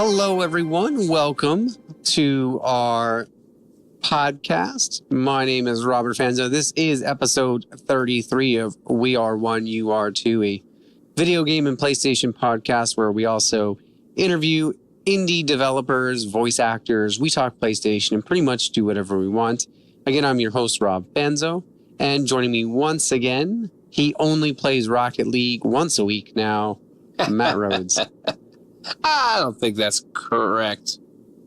Hello, everyone. Welcome to our podcast. My name is Robert Fanzo. This is episode 33 of We Are One, You Are Two, a video game and PlayStation podcast where we also interview indie developers, voice actors. We talk PlayStation and pretty much do whatever we want. Again, I'm your host, Rob Fanzo. And joining me once again, he only plays Rocket League once a week now, Matt Rhodes. I don't think that's correct.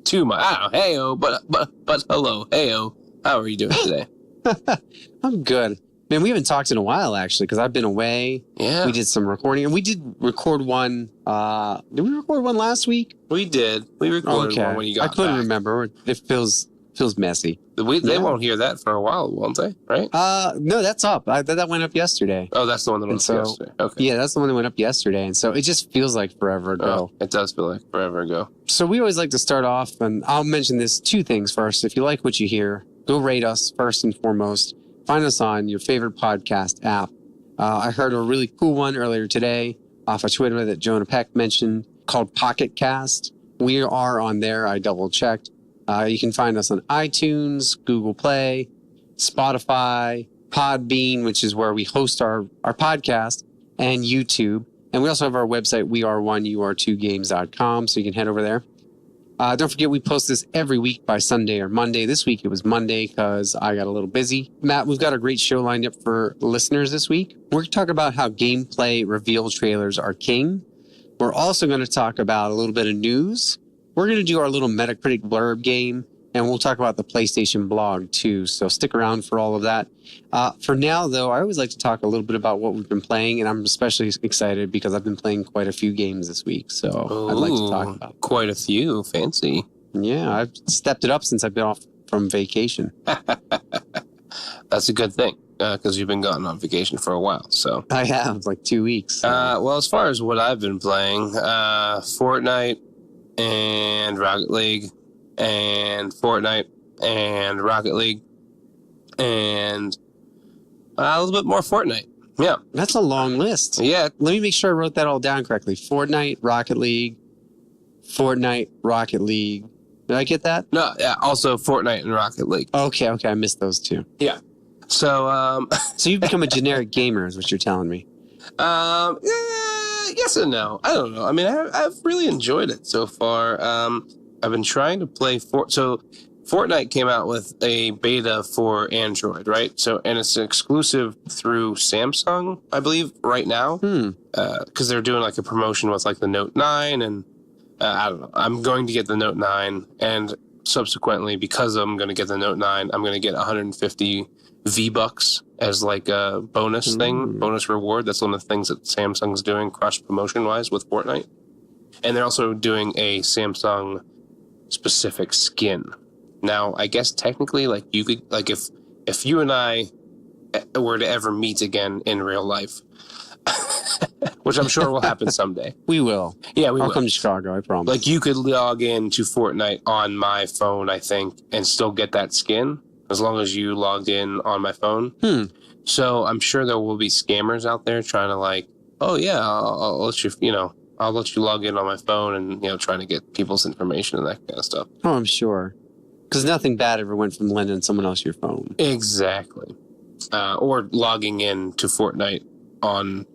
Too much. I don't know. Heyo, but hello. Heyo. How are you doing today? I'm good. Man, we haven't talked in a while, actually, because I've been away. Yeah. We did some recording, and we did record one. Did we record one last week? We did. We recorded one when you got back. I couldn't remember. It feels messy. They won't hear that for a while, won't they? Right? No, that's up. That went up yesterday. Oh, that's the one that went up yesterday. Okay. Yeah, that's the one that went up yesterday, and so it just feels like forever ago. Oh, it does feel like forever ago. So we always like to start off, and I'll mention this two things first. If you like what you hear, go rate us first and foremost. Find us on your favorite podcast app. I heard a really cool one earlier today off of Twitter that Jonah Peck mentioned called Pocket Cast. We are on there. I double checked. You can find us on iTunes, Google Play, Spotify, Podbean, which is where we host our podcast, and YouTube. And we also have our website, weare1ur2games.com, so you can head over there. Don't forget, we post this every week by Sunday or Monday. This week it was Monday because I got a little busy. Matt, we've got a great show lined up for listeners this week. We're going to talk about how gameplay reveal trailers are king. We're also going to talk about a little bit of news. We're going to do our little Metacritic blurb game, and we'll talk about the PlayStation blog, too. So stick around for all of that. For now, though, I always like to talk a little bit about what we've been playing, and I'm especially excited because I've been playing quite a few games this week. So I'd like to talk about it. Quite a few. Fancy. Yeah, I've stepped it up since I've been off from vacation. That's a good thing, because you've been gone on vacation for a while. So I have, like 2 weeks. So. Well, as far as what I've been playing, Fortnite, and Rocket League, and Fortnite, and Rocket League, and a little bit more Fortnite. Yeah. That's a long list. Yeah. Let me make sure I wrote that all down correctly. Fortnite, Rocket League, Rocket League. Did I get that? No, yeah, also Fortnite and Rocket League. Okay, I missed those two. Yeah. So, So you've become a generic gamer is what you're telling me. Yes and no. I don't know. I mean, I've really enjoyed it so far. I've been trying to play So Fortnite came out with a beta for Android, right? So, and it's exclusive through Samsung, I believe, right now. Because they're doing like a promotion with like the Note 9, and I don't know. I'm going to get the Note 9, and subsequently, because I'm going to get the Note 9, I'm going to get 150 V-Bucks as like a bonus thing, bonus reward. That's one of the things that Samsung's doing cross promotion wise with Fortnite. And they're also doing a Samsung specific skin. Now, I guess technically, like you could, like if you and I were to ever meet again in real life, which I'm sure will happen someday. We will. Yeah, we will. I'll come to Chicago, I promise. Like you could log into Fortnite on my phone, I think, and still get that skin. As long as you logged in on my phone. So I'm sure there will be scammers out there trying to like, oh yeah, I'll let you, I'll let you log in on my phone and, trying to get people's information and that kind of stuff. Oh, I'm sure. Because nothing bad ever went from lending someone else your phone. Exactly. Or logging in to Fortnite on,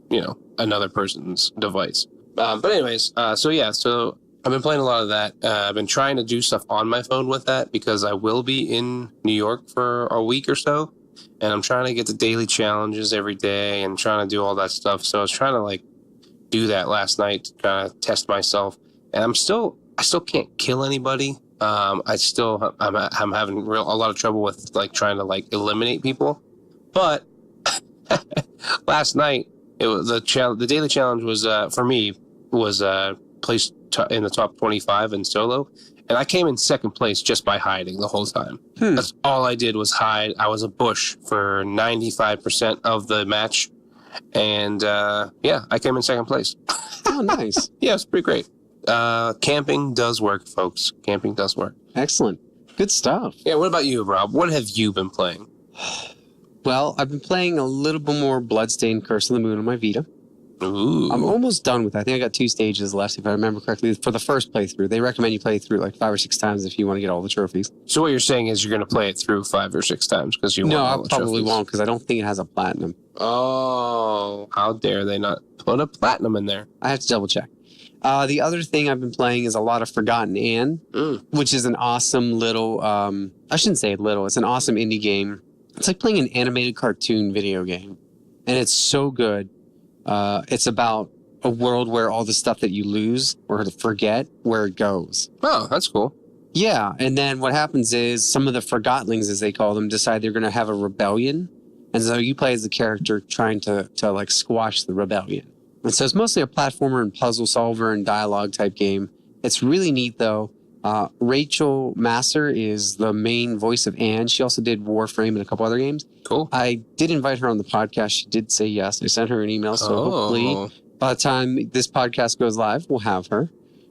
another person's device. But anyways, so I've been playing a lot of that. I've been trying to do stuff on my phone with that because I will be in New York for a week or so. And I'm trying to get the daily challenges every day and trying to do all that stuff. So I was trying to like do that last night to kind of test myself. And I still can't kill anybody. I'm having a lot of trouble with like trying to like eliminate people. But last night it was the daily challenge was for me was placed in the top 25 in solo. And I came in second place just by hiding the whole time. That's all I did was hide. I was a bush for 95% of the match. And I came in second place. Oh, nice. Yeah, it's pretty great. Camping does work, folks. Camping does work. Excellent. Good stuff. Yeah, what about you, Rob? What have you been playing? Well, I've been playing a little bit more Bloodstained Curse of the Moon on my Vita. Ooh. I'm almost done with that. I think I got 2 stages left, if I remember correctly, for the first playthrough. They recommend you play through like 5 or 6 times if you want to get all the trophies. So what you're saying is you're going to play it through 5 or 6 times because you want all the trophies? No, I probably won't because I don't think it has a platinum. Oh, how dare they not put a platinum in there? I have to double check. The other thing I've been playing is a lot of Forgotten Anne, which is an awesome little, I shouldn't say little, it's an awesome indie game. It's like playing an animated cartoon video game. And it's so good. It's about a world where all the stuff that you lose or forget, where it goes. Oh, that's cool. Yeah, and then what happens is some of the Forgotlings, as they call them, decide they're going to have a rebellion. And so you play as the character trying to like squash the rebellion. And so it's mostly a platformer and puzzle solver and dialogue type game. It's really neat, though. Rachel Masser is the main voice of Anne. She also did Warframe and a couple other games. Cool. I did invite her on the podcast. She did say yes. I sent her an email, so hopefully by the time this podcast goes live, we'll have her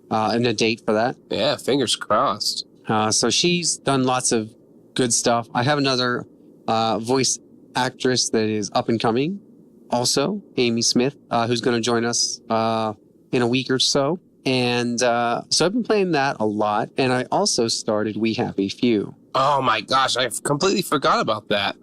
and a date for that. Yeah, fingers crossed. So she's done lots of good stuff. I have another voice actress that is up and coming, also, Amy Smith, who's going to join us in a week or so. And so I've been playing that a lot. And I also started We Happy Few. Oh my gosh, I completely forgot about that.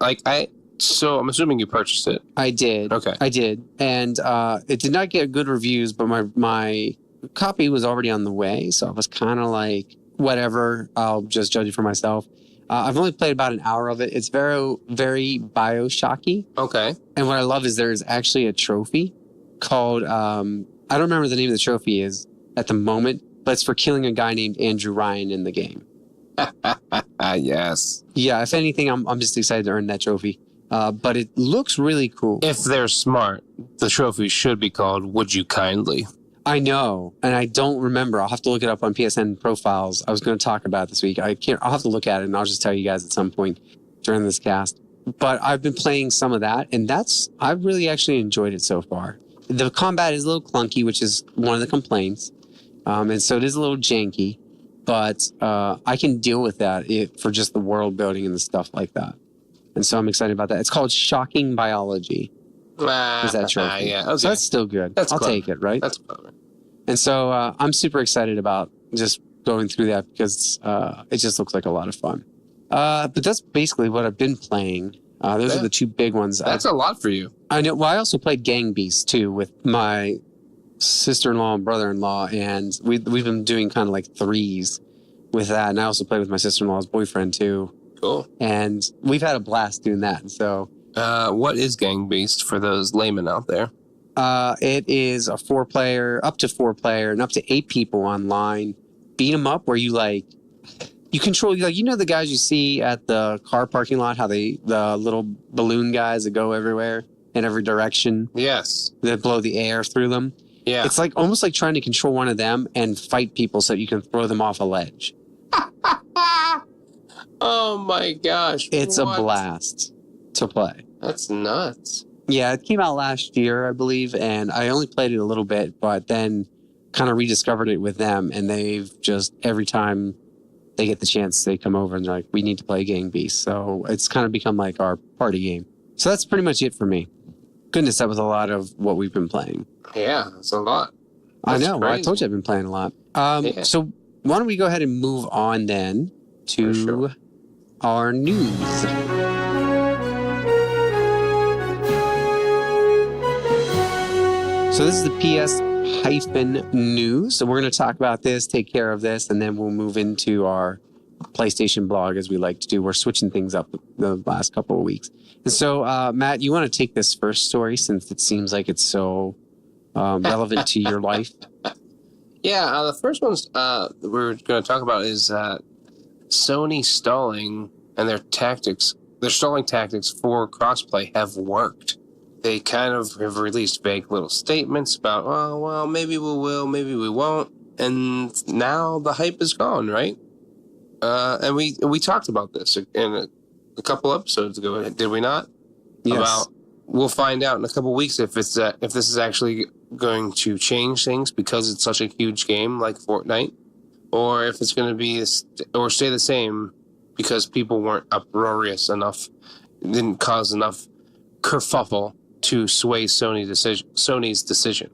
So I'm assuming you purchased it. I did. Okay. I did. And it did not get good reviews, but my copy was already on the way. So I was kind of like, whatever, I'll just judge it for myself. I've only played about an hour of it. It's very, very Bioshocky. Okay. And what I love is there's actually a trophy called, I don't remember the name of the trophy is at the moment, but it's for killing a guy named Andrew Ryan in the game. Yes. Yeah, if anything, I'm just excited to earn that trophy. But it looks really cool. If they're smart, the trophy should be called Would You Kindly? I know, and I don't remember. I'll have to look it up on PSN profiles. I was going to talk about it this week. I'll have to look at it, and I'll just tell you guys at some point during this cast. But I've been playing some of that, and I've really actually enjoyed it so far. The combat is a little clunky, which is one of the complaints. And so it is a little janky, but I can deal with that for just the world building and the stuff like that. And so I'm excited about that. It's called Shocking Biology. Is that trophy? Yeah, okay. So that's still good. I'll take it, right? That's clever. And so I'm super excited about just going through that because it just looks like a lot of fun. But that's basically what I've been playing. Those are the 2 big ones. That's a lot for you. I know. Well, I also played Gang Beasts too with my sister-in-law and brother-in-law, and we've been doing kind of like threes with that. And I also played with my sister-in-law's boyfriend too. Cool. And we've had a blast doing that. So, what is Gang Beast for those laymen out there? It is a 4-player, up to 4-player, and up to 8 people online. Beat 'em up where you control, the guys you see at the car parking lot, how the little balloon guys that go everywhere in every direction. Yes. That blow the air through them. Yeah. It's almost like trying to control one of them and fight people so you can throw them off a ledge. Oh my gosh. It's a blast to play. That's nuts. Yeah, it came out last year, I believe, and I only played it a little bit, but then kind of rediscovered it with them, and they've just, every time they get the chance, they come over and they're like, we need to play Gang Beast. So it's kind of become like our party game. So that's pretty much it for me. Goodness, that was a lot of what we've been playing. Yeah, it's a lot. I know. Well, I told you I've been playing a lot. So why don't we go ahead and move on then to our news. So this is the PS-news. So we're going to talk about this, take care of this, and then we'll move into our PlayStation blog as we like to do. We're switching things up the last couple of weeks. And so, Matt, you want to take this first story since it seems like it's so relevant to your life? Yeah, the first one's we're going to talk about is Sony stalling and their tactics. Their stalling tactics for crossplay have worked. They kind of have released vague little statements about, oh, well, maybe we will, maybe we won't. and now the hype is gone, right? And we talked about this in a couple episodes ago, did we not? Yes. About we'll find out in a couple weeks if this is actually going to change things because it's such a huge game like Fortnite, or if it's going to be or stay the same because people weren't uproarious enough, didn't cause enough kerfuffle to sway Sony's decision.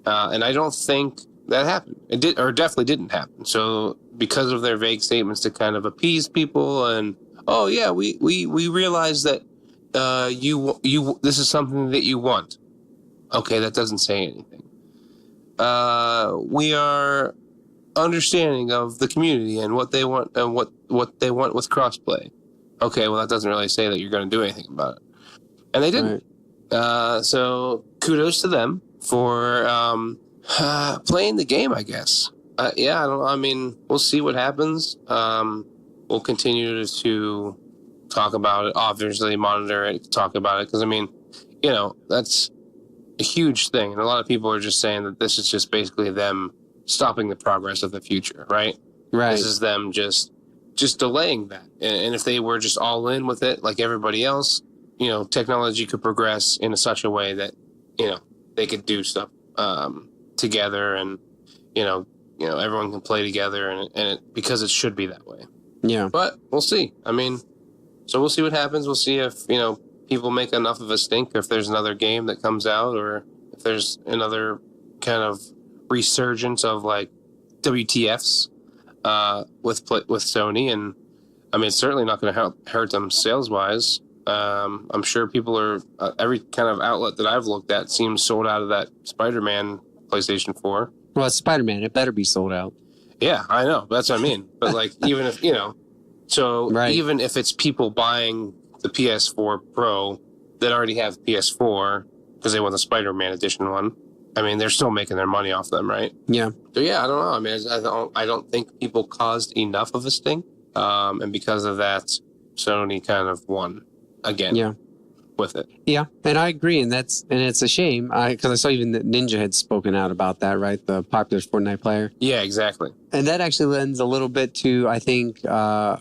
And I don't think that happened. It did, or definitely didn't happen. So because of their vague statements to kind of appease people, and oh yeah, we realize that you this is something that you want. Okay, that doesn't say anything. We are understanding of the community and what they want and what they want with crossplay. Okay, well that doesn't really say that you're going to do anything about it, and they didn't. Right. So kudos to them for playing the game, I guess. Yeah, I don't know. I mean, we'll see what happens. We'll continue to talk about it, obviously monitor it, talk about it, because I mean, you know, that's a huge thing, and a lot of people are just saying that this is just basically them stopping the progress of the future, right? Right. This is them just delaying that, and if they were just all in with it like everybody else, you know, technology could progress in such a way that, you know, they could do stuff together, and you know everyone can play together, and because it should be that way. Yeah. But we'll see. I mean, so we'll see what happens. We'll see if, you know, people make enough of a stink, or if there's another game that comes out, or if there's another kind of resurgence of like WTFs with Sony. And I mean, it's certainly not going to hurt them sales wise. I'm sure people are every kind of outlet that I've looked at seems sold out of that Spider-Man PlayStation 4. Well, it's Spider-Man. It better be sold out. Yeah, I know. That's what I mean. But like, even if, you know, so right. Even if it's people buying the PS4 Pro that already have PS4 because they want the Spider-Man edition one, I mean, they're still making their money off them, right? Yeah. So yeah, I don't know. I mean, I don't think people caused enough of a stink, and because of that, Sony kind of won again. Yeah. With it. Yeah, and I agree, and it's a shame because I saw even that Ninja had spoken out about that, right? The popular Fortnite player. Yeah, exactly. And that actually lends a little bit to, I think, the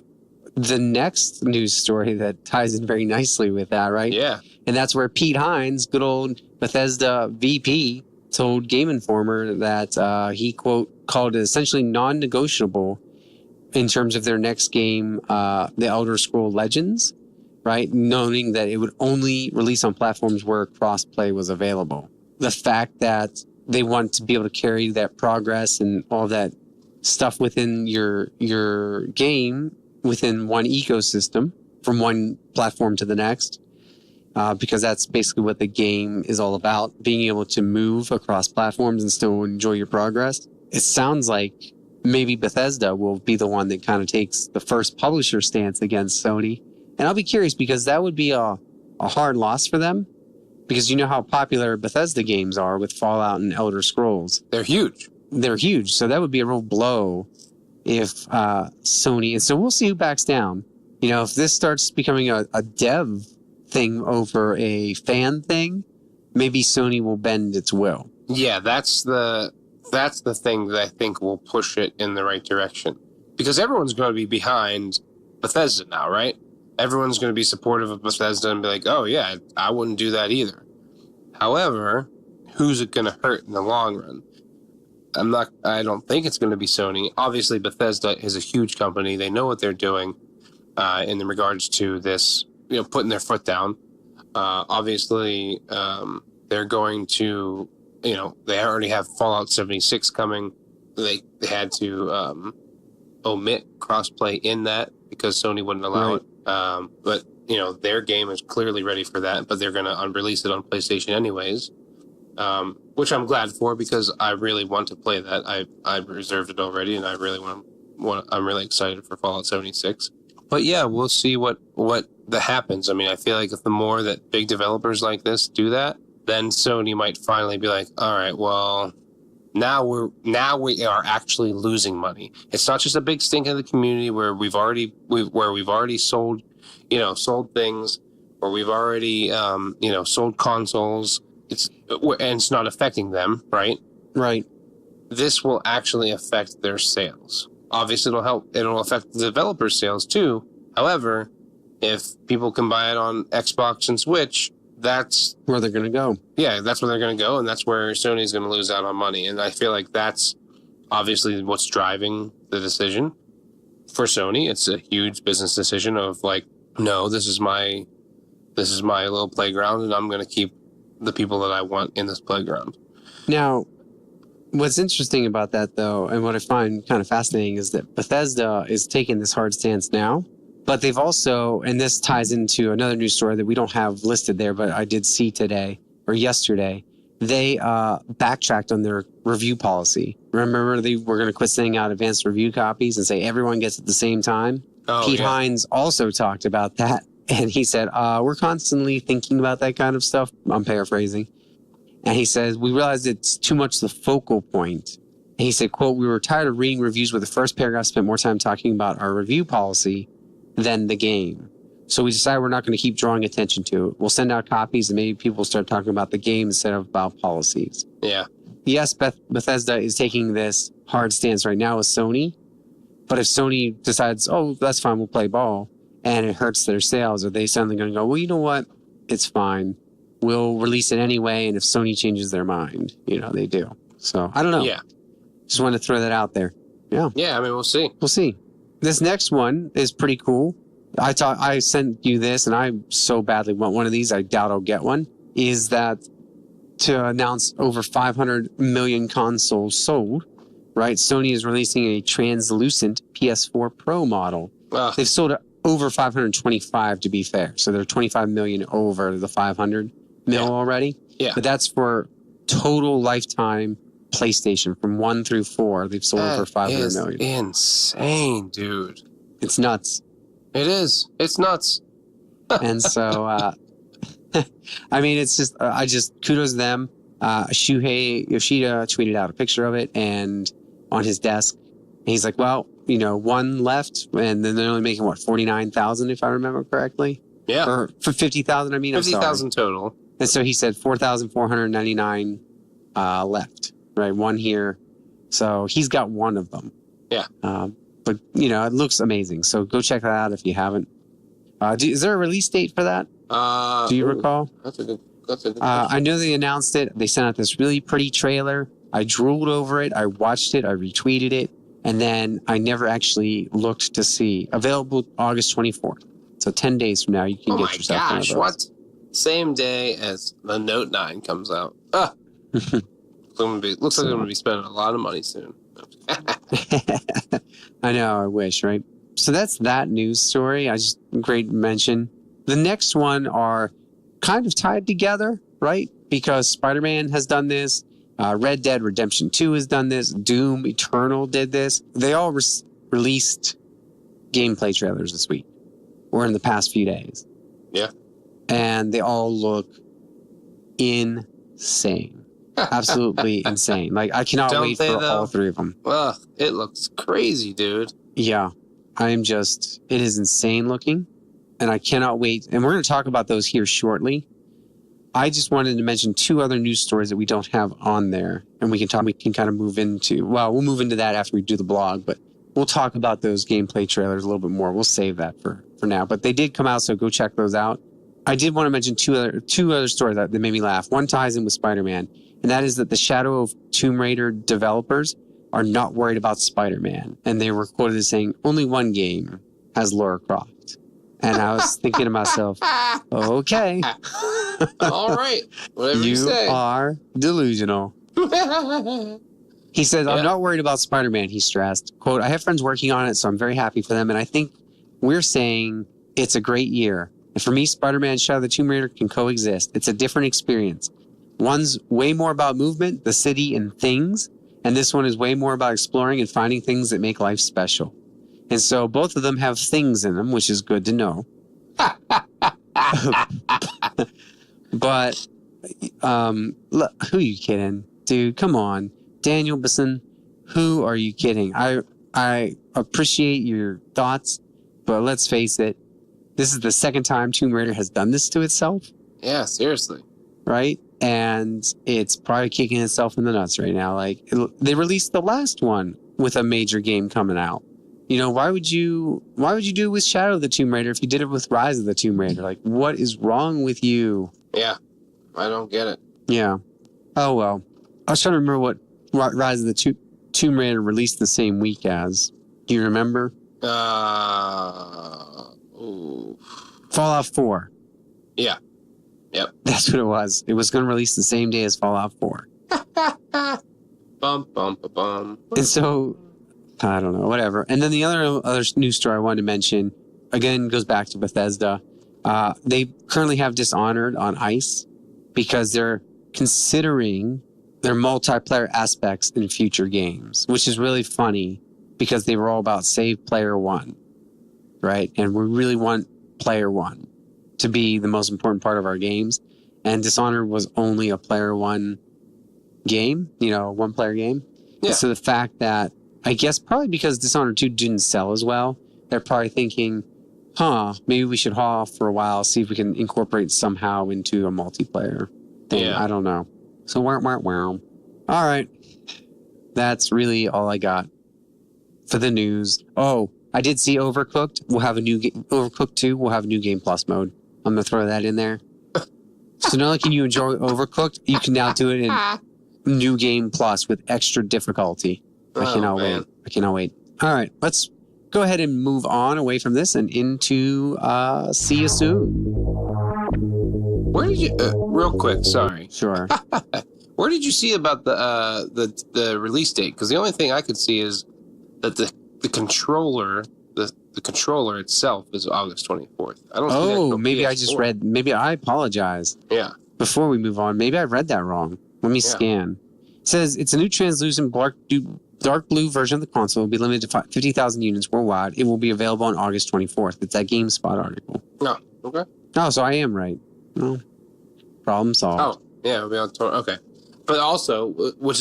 next news story that ties in very nicely with that, right? Yeah. And that's where Pete Hines, good old Bethesda VP, told Game Informer that he, quote, called it essentially non-negotiable in terms of their next game, The Elder Scrolls Legends, right? Knowing that it would only release on platforms where crossplay was available. The fact that they want to be able to carry that progress and all that stuff within your game within one ecosystem from one platform to the next, because that's basically what the game is all about, being able to move across platforms and still enjoy your progress. It sounds like maybe Bethesda will be the one that kind of takes the first publisher stance against Sony. And I'll be curious, because that would be a hard loss for them, because you know how popular Bethesda games are with Fallout and Elder Scrolls. They're huge. They're huge. So that would be a real blow if Sony... And so we'll see who backs down. You know, if this starts becoming a dev thing over a fan thing, maybe Sony will bend its will. Yeah, that's the thing that I think will push it in the right direction. Because everyone's going to be behind Bethesda now, right? Everyone's going to be supportive of Bethesda and be like, oh yeah, I wouldn't do that either. However, who's it going to hurt in the long run? I don't think it's going to be Sony. Obviously, Bethesda is a huge company. They know what they're doing in regards to this, you know, putting their foot down. Obviously, they're going to, you know, they already have Fallout 76 coming. They had to omit crossplay in that because Sony wouldn't allow it. But, you know, their game is clearly ready for that, but they're going to release it on PlayStation anyways, which I'm glad for, because I really want to play that. I've reserved it already, and I really I'm really excited for Fallout 76. But yeah, we'll see what that happens. I mean, I feel like if the more that big developers like this do that, then Sony might finally be like, all right, well, now we are actually losing money. It's not just a big stink in the community where we've already sold, you know, sold things, or we've already, you know, sold consoles. It's not affecting them, right? Right. this will actually affect their sales. Obviously, it'll affect the developers' sales too. However, if people can buy it on Xbox and Switch, that's where they're going to go. Yeah, that's where they're going to go, and that's where Sony's going to lose out on money. And I feel like that's obviously what's driving the decision for Sony. It's a huge business decision of like, no, this is my little playground, and I'm going to keep the people that I want in this playground. Now, what's interesting about that, though, and what I find kind of fascinating is that Bethesda is taking this hard stance now, but they've also, and this ties into another news story that we don't have listed there, but I did see today or yesterday, they backtracked on their review policy. Remember, they were going to quit sending out advanced review copies and say everyone gets at the same time? Pete Hines also talked about that, and he said, we're constantly thinking about that kind of stuff. I'm paraphrasing. And he says, we realized it's too much the focal point. And he said, quote, we were tired of reading reviews where the first paragraph spent more time talking about our review policy than the game. So we decided we're not going to keep drawing attention to it. We'll send out copies and maybe people will start talking about the game instead of about policies. Yeah. Yes, Bethesda is taking this hard stance right now with Sony. But if Sony decides, oh, that's fine, we'll play ball, and it hurts their sales, are they suddenly going to go, well, you know what? It's fine. We'll release it anyway, and if Sony changes their mind, they do. So, I don't know. Yeah. Just wanted to throw that out there. Yeah. Yeah, I mean, we'll see. We'll see. This next one is pretty cool. I sent you this, and I so badly want one of these, I doubt I'll get one, is that to announce over 500 million consoles sold, right? Sony is releasing a translucent PS4 Pro model. They've sold over 525, to be fair. So they're 25 million over the 500 mil already. Yeah. But that's for total lifetime PlayStation from 1 through 4. They've sold for 500 million. Insane, dude. It's nuts. It is. It's nuts. And so, I mean, it's just, kudos to them. Shuhei Yoshida tweeted out a picture of it and on his desk. And he's like, well, one left, and then they're only making, 49,000, if I remember correctly? Yeah. Or for 50,000, I mean, 50,000 total. And so he said 4,499 left, right? One here. So he's got one of them. Yeah. But, it looks amazing. So go check that out if you haven't. Is there a release date for that? Do you recall? That's a good question. I know they announced it. They sent out this really pretty trailer. I drooled over it. I watched it. I retweeted it. And then I never actually looked to see. Available August 24th. So 10 days from now, you can get yourself one of those. What? Same day as the Note 9 comes out. Looks like I'm going to be spending a lot of money soon. I know, I wish, right? So that's that news story. Great mention. The next one are kind of tied together, right? Because Spider-Man has done this. Red Dead Redemption 2 has done this. Doom Eternal did this. They all released gameplay trailers this week or in the past few days. Yeah. And they all look insane. Absolutely insane. Like, I cannot wait for all three of them. Ugh, it looks crazy, dude. Yeah. it is insane looking. And I cannot wait. And we're going to talk about those here shortly. I just wanted to mention two other news stories that we don't have on there. And we can kind of move into, we'll move into that after we do the blog, but we'll talk about those gameplay trailers a little bit more. We'll save that for now, but they did come out. So go check those out. I did want to mention two other stories that made me laugh. One ties in with Spider-Man, and that is that the Shadow of Tomb Raider developers are not worried about Spider-Man. And they were quoted as saying, only one game has Lara Croft. And I was thinking to myself, okay. All right. Whatever you say. You are delusional. He says, I'm not worried about Spider-Man, he stressed. Quote, I have friends working on it, so I'm very happy for them. And I think we're saying it's a great year. And for me, Spider-Man and Shadow of the Tomb Raider can coexist. It's a different experience. One's way more about movement, the city, and things. And this one is way more about exploring and finding things that make life special. And so both of them have things in them, which is good to know. But look, who are you kidding? Dude, come on. Daniel Bisson, who are you kidding? I appreciate your thoughts, but let's face it. This is the second time Tomb Raider has done this to itself. Yeah, seriously. Right? and it's probably kicking itself in the nuts right now. Like, they released the last one with a major game coming out. You know, why would you do it with Shadow of the Tomb Raider if you did it with Rise of the Tomb Raider? Like, what is wrong with you? Yeah, I don't get it. Yeah. Oh, well. I was trying to remember what Rise of the Tomb Raider released the same week as. Do you remember? Fallout 4. Yeah. Yep. That's what it was. It was going to release the same day as Fallout 4. Bum, bum, ba, bum. And so, I don't know, whatever. And then the other news story I wanted to mention, again, goes back to Bethesda. They currently have Dishonored on ice because they're considering their multiplayer aspects in future games, which is really funny because they were all about save player one, right? And we really want player one to be the most important part of our games. And Dishonored was only a player one game, you know, one player game. Yeah. So the fact that, I guess probably because Dishonored 2 didn't sell as well, they're probably thinking, maybe we should hold off for a while, see if we can incorporate somehow into a multiplayer thing. Yeah. I don't know. So, wow. All right. That's really all I got for the news. Oh, I did see Overcooked. We'll have a new Overcooked 2. We'll have a new Game Plus mode. I'm going to throw that in there. So not only can you enjoy Overcooked, you can now do it in New Game Plus with extra difficulty. I cannot wait. All right, let's go ahead and move on away from this and into See You Soon. Where did you, real quick, sorry. Sure. Where did you see about the release date? Because the only thing I could see is that the controller, the controller itself is August 24th. I don't see that until maybe PS4. I just read, maybe I apologize. Yeah. Before we move on, maybe I read that wrong. Let me scan. It says it's a new translucent dark blue version of the console. Will be limited to 50,000 units worldwide. It will be available on August 24th. It's that GameSpot article. No. Okay. Oh, so I am right. Well, problem solved. Oh, yeah, it'll be on okay. But also, which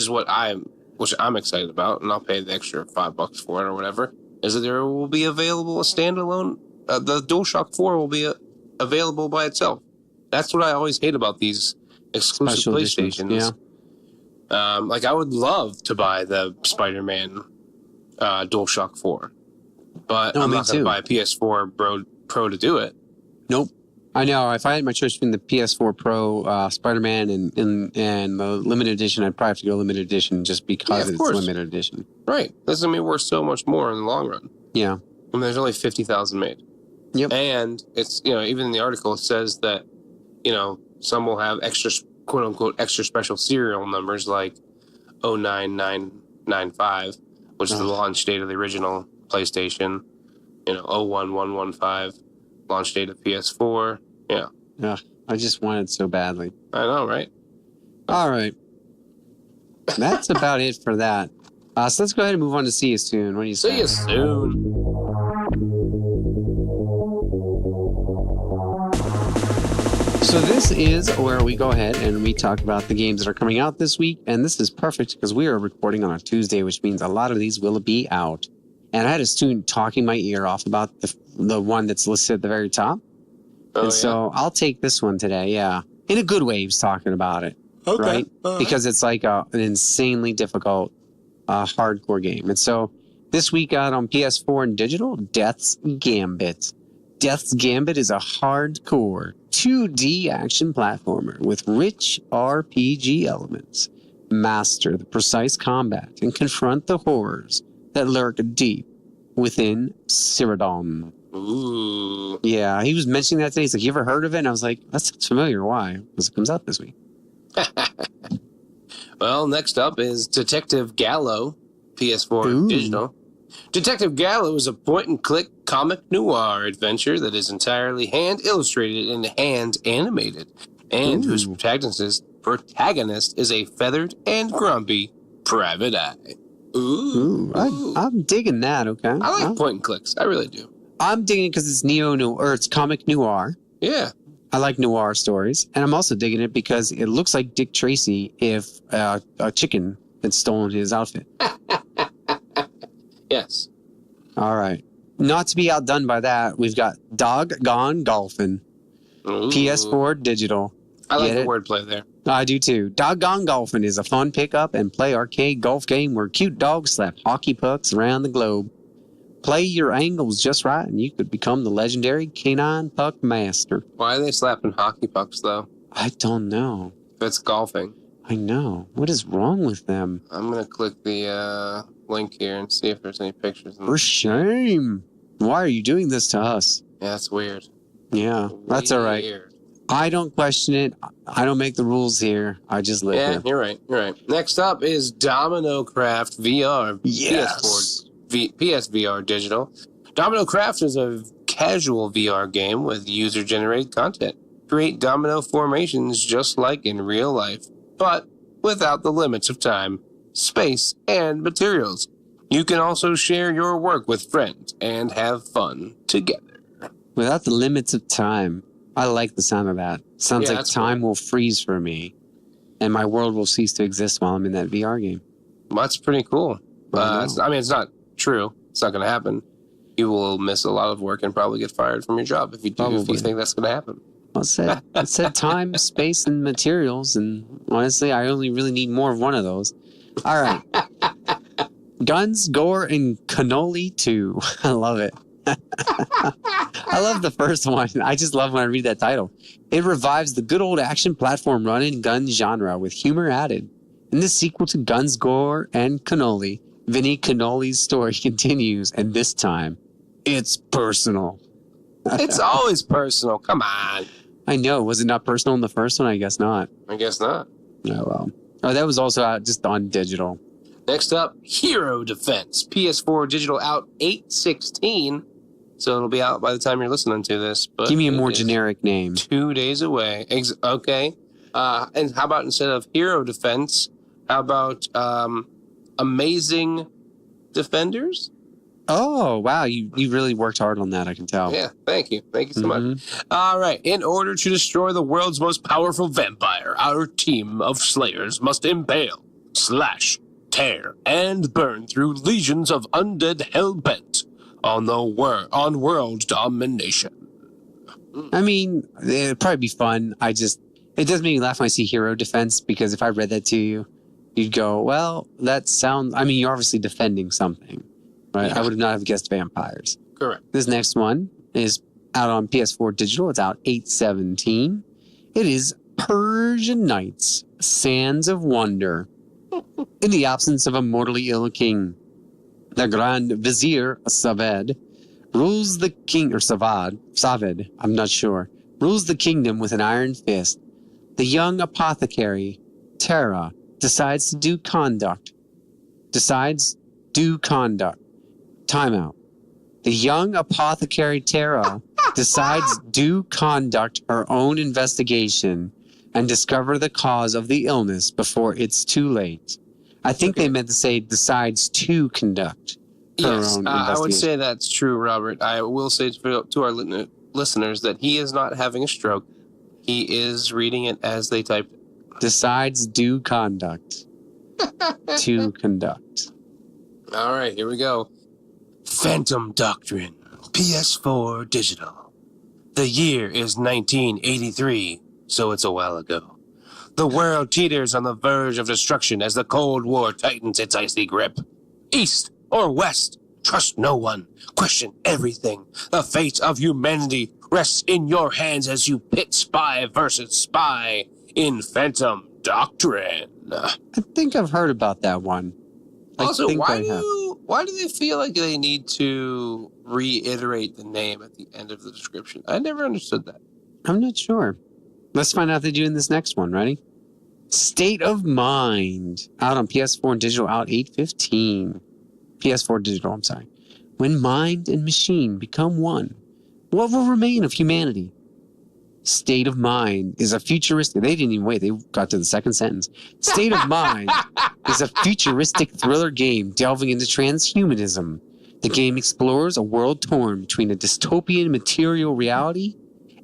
I'm excited about, and I'll pay the extra $5 for it or whatever, is that there will be available a standalone. The DualShock 4 will be available by itself. That's what I always hate about these exclusive Special PlayStations. editions, yeah. Like, I would love to buy the Spider-Man DualShock 4, but I'm not going to buy a PS4 Pro to do it. Nope. I know. If I had my choice between the PS4 Pro, Spider-Man, and the limited edition, I'd probably have to go limited edition just because it's limited edition. Right. That's going to be worth so much more in the long run. Yeah. I mean, there's only 50,000 made. Yep. And it's, even in the article, it says that, some will have extra, quote unquote, extra special serial numbers like 09995, which is the launch date of the original PlayStation, 01115, launch date of PS4. Yeah. Yeah. I just want it so badly. I know, right? All right. That's about it for that. So let's go ahead and move on to See You Soon. What do you say? See you soon. So this is where we go ahead and we talk about the games that are coming out this week. And this is perfect because we are recording on a Tuesday, which means a lot of these will be out. And I had a student talking my ear off about the one that's listed at the very top. So I'll take this one today, yeah. In a good way, he was talking about it, right? Because it's like an insanely difficult hardcore game. And so this week out on PS4 and digital, Death's Gambit. Death's Gambit is a hardcore 2D action platformer with rich RPG elements. Master the precise combat and confront the horrors that lurk deep within Cyrodiil. Ooh. Yeah, he was mentioning that today. He's like, you ever heard of it? And I was like, that sounds familiar. Why? Because it comes out this week. Well, next up is Detective Gallo, PS4 digital. Detective Gallo is a point-and-click comic noir adventure that is entirely hand-illustrated and hand-animated, and whose protagonist is a feathered and grumpy Private Eye. Ooh. I'm digging that, okay? I like point-and-clicks. I really do. I'm digging it because it's it's comic noir. Yeah. I like noir stories. And I'm also digging it because it looks like Dick Tracy if a chicken had stolen his outfit. Yes. All right. Not to be outdone by that, we've got Daggone Golfin'. PS4 digital. I like the wordplay there. I do too. Daggone Golfing is a fun pickup and play arcade golf game where cute dogs slap hockey pucks around the globe. Play your angles just right and you could become the legendary canine puck master. Why are they slapping hockey pucks, though? I don't know. If it's golfing. I know. What is wrong with them? I'm going to click the link here and see if there's any pictures. For shame. Why are you doing this to us? Yeah, that's weird. Yeah, that's all right. I don't question it. I don't make the rules here. I just live here. Yeah, you're right. Next up is Domino Craft VR. Yes. PSVR digital. Domino Craft is a casual VR game with user-generated content. Create domino formations just like in real life, but without the limits of time, space, and materials. You can also share your work with friends and have fun together. Without the limits of time. I like the sound of that. Sounds like time will freeze for me, and my world will cease to exist while I'm in that VR game. Well, that's pretty cool. It's not true. It's not going to happen. You will miss a lot of work and probably get fired from your job if you think that's going to happen. Well, it said time, space, and materials, and honestly, I only really need more of one of those. All right. Guns, Gore, and Cannoli 2. I love it. I love the first one. I just love when I read that title. It revives the good old action platform run and gun genre with humor added. In the sequel to Guns, Gore, and Cannoli, Vinnie Cannoli's story continues, and this time, it's personal. It's always personal. Come on. I know. Was it not personal in the first one? I guess not. I guess not. Oh, well. Oh, that was also out just on digital. Next up, Hero Defense. PS4 digital out 8/16. So it'll be out by the time you're listening to this. But give me a more generic name. 2 days away. Okay. And how about instead of Hero Defense, how about Amazing Defenders? Oh, wow. You really worked hard on that, I can tell. Yeah, thank you. Thank you so much. All right. In order to destroy the world's most powerful vampire, our team of slayers must impale, slash, tear, and burn through legions of undead hell-bent on world domination. I mean, it'd probably be fun. It does make me laugh when I see Hero Defense, because if I read that to you, you'd go, well, that sounds... I mean, you're obviously defending something, right? Yeah. I would not have guessed vampires. Correct. This next one is out on PS4 digital. It's out 8/17. It is Persian Knights, Sands of Wonder. In the absence of a mortally ill king, the Grand Vizier Saved rules the king, or Saved, I'm not sure, rules the kingdom with an iron fist. The young apothecary, Terra, decides to do conduct. Timeout. The young apothecary Terra decides to conduct her own investigation and discover the cause of the illness before it's too late. I think they meant to say decides to conduct her own investigation. I would say that's true, Robert. I will say to our listeners that he is not having a stroke. He is reading it as they typed it. Decides do conduct. To conduct. All right, here we go. Phantom Doctrine, PS4 digital. The year is 1983, so it's a while ago. The world teeters on the verge of destruction as the Cold War tightens its icy grip. East or west, trust no one, question everything. The fate of humanity rests in your hands as you pit spy versus spy in Phantom Doctrine. I think I've heard about that one. Also, why do they feel like they need to reiterate the name at the end of the description? I never understood that. I'm not sure. Let's find out if they do in this next one. Ready? State of Mind. Out on PS4 and digital, out 8/15. PS4 digital, I'm sorry. When mind and machine become one, what will remain of humanity? State of Mind is a futuristic... They didn't even wait. They got to the second sentence. State of Mind is a futuristic thriller game delving into transhumanism. The game explores a world torn between a dystopian material reality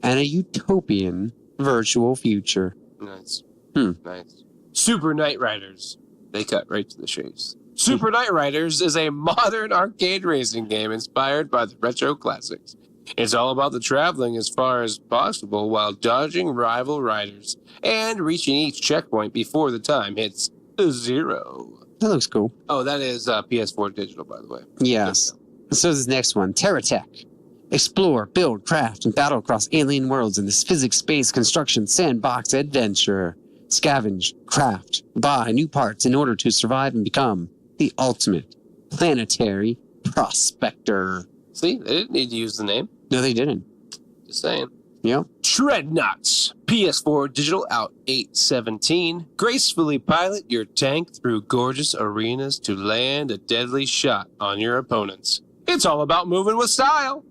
and a utopian virtual future. Nice. Nice. Super Nightriders. They cut right to the chase. Super Nightriders is a modern arcade racing game inspired by the retro classics. It's all about the traveling as far as possible while dodging rival riders and reaching each checkpoint before the time hits 0. That looks cool. Oh, that is PS4 digital, by the way. Yes. So this next one, Terra Tech. Explore, build, craft, and battle across alien worlds in this physics-based construction sandbox adventure. Scavenge, craft, buy new parts in order to survive and become the ultimate planetary prospector. See, they didn't need to use the name. No, they didn't. Just saying. Yep. Treadnuts. PS4 digital out 8/17. Gracefully pilot your tank through gorgeous arenas to land a deadly shot on your opponents. It's all about moving with style.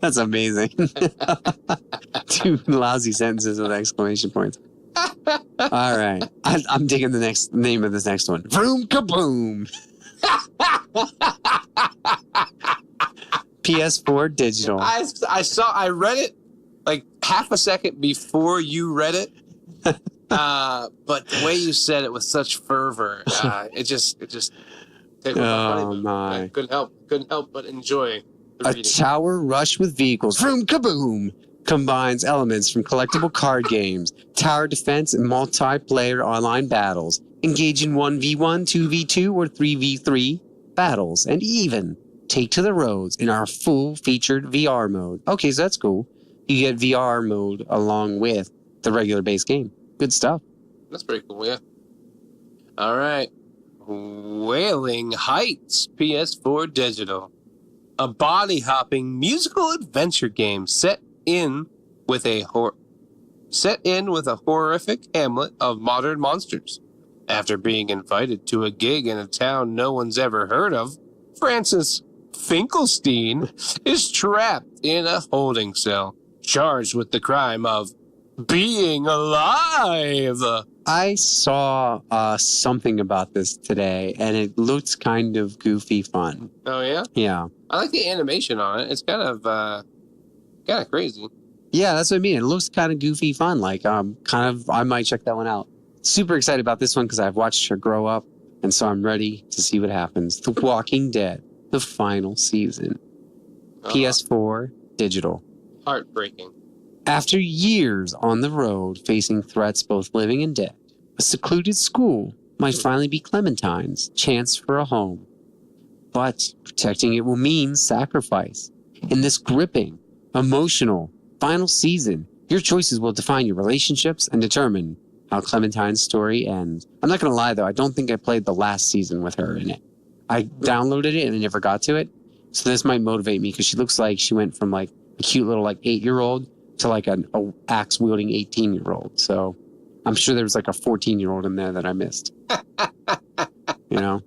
That's amazing. 2 lousy sentences with exclamation points. All right. I'm digging the next name of this next one. Vroom kaboom. PS4 digital. I read it like half a second before you read it. But the way you said it with such fervor, it just oh my. I couldn't help but enjoy the reading. A tower rush with vehicles. Vroom kaboom. Combines elements from collectible card games, tower defense, and multiplayer online battles. Engage in 1v1, 2v2, or 3v3 battles, and even take to the roads in our full-featured VR mode. Okay, so that's cool. You get VR mode along with the regular base game. Good stuff. That's pretty cool, yeah. All right. Wailing Heights, PS4 digital. A body-hopping musical adventure game set in with a horrific hamlet of modern monsters. After being invited to a gig in a town no one's ever heard of, Francis Finkelstein is trapped in a holding cell, charged with the crime of being alive. I saw something about this today, and it looks kind of goofy fun. Oh, yeah? Yeah. I like the animation on it. It's kind of crazy. Yeah, that's what I mean. It looks kind of goofy fun. Like, I might check that one out. Super excited about this one because I've watched her grow up, and so I'm ready to see what happens. The Walking Dead, the final season. PS4 digital. Heartbreaking. After years on the road, facing threats both living and dead, a secluded school might finally be Clementine's chance for a home. But protecting it will mean sacrifice. In this gripping, emotional, final season, your choices will define your relationships and determine how Clementine's story ends. I'm not going to lie, though. I don't think I played the last season with her in it. I downloaded it and I never got to it. So this might motivate me because she looks like she went from like a cute little like 8-year-old to like an axe-wielding 18-year-old. So I'm sure there was like a 14-year-old in there that I missed. You know?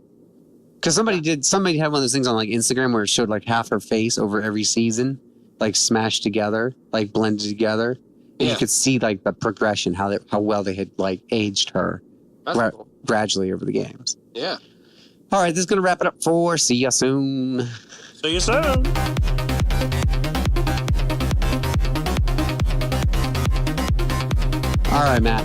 Because somebody had one of those things on like Instagram where it showed like half her face over every season, like smashed together, like blended together. And you could see like the progression, how well they had like aged her Cool. gradually over the games. Yeah. All right, this is going to wrap it up for See Ya Soon. See you soon. All right, Matt.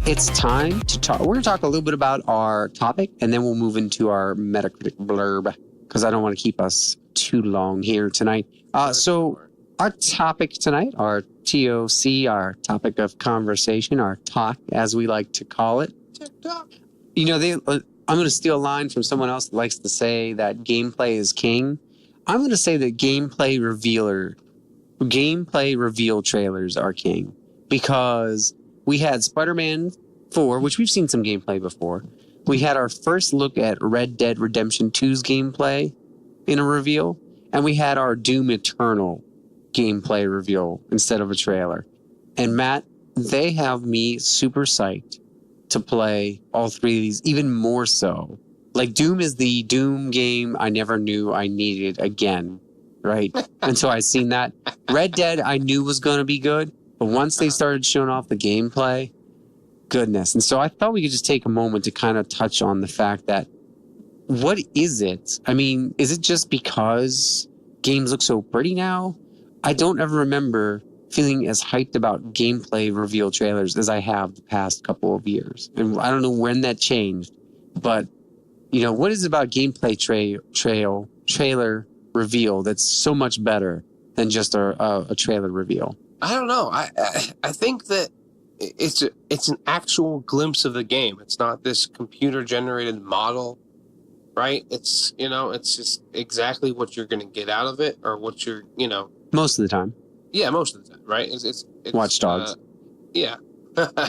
It's time to talk. We're going to talk a little bit about our topic, and then we'll move into our Metacritic blurb, because I don't want to keep us too long here tonight. So our topic tonight, our TOC, our topic of conversation, our talk, as we like to call it. TikTok. You know, I'm going to steal a line from someone else that likes to say that gameplay is king. I'm going to say that gameplay reveal trailers are king, because we had Spider-Man 4, which we've seen some gameplay before. We had our first look at Red Dead Redemption 2's gameplay in a reveal, and we had our Doom Eternal gameplay reveal instead of a trailer. And Matt, they have me super psyched to play all three of these, even more so. Like, Doom is the Doom game I never knew I needed again, right? Until I seen that. Red Dead I knew was going to be good, but once they started showing off the gameplay, goodness. And so I thought we could just take a moment to kind of touch on the fact that, what is it? I mean, is it just because games look so pretty now? I don't ever remember feeling as hyped about gameplay reveal trailers as I have the past couple of years. And I don't know when that changed, but, you know, what is it about gameplay trailer reveal that's so much better than just a trailer reveal? I don't know. I think that it's an actual glimpse of the game. It's not this computer generated model, right? It's it's just exactly what you're going to get out of it, or what you're Most of the time. Yeah, most of the time, right? It's Watch Dogs. Yeah.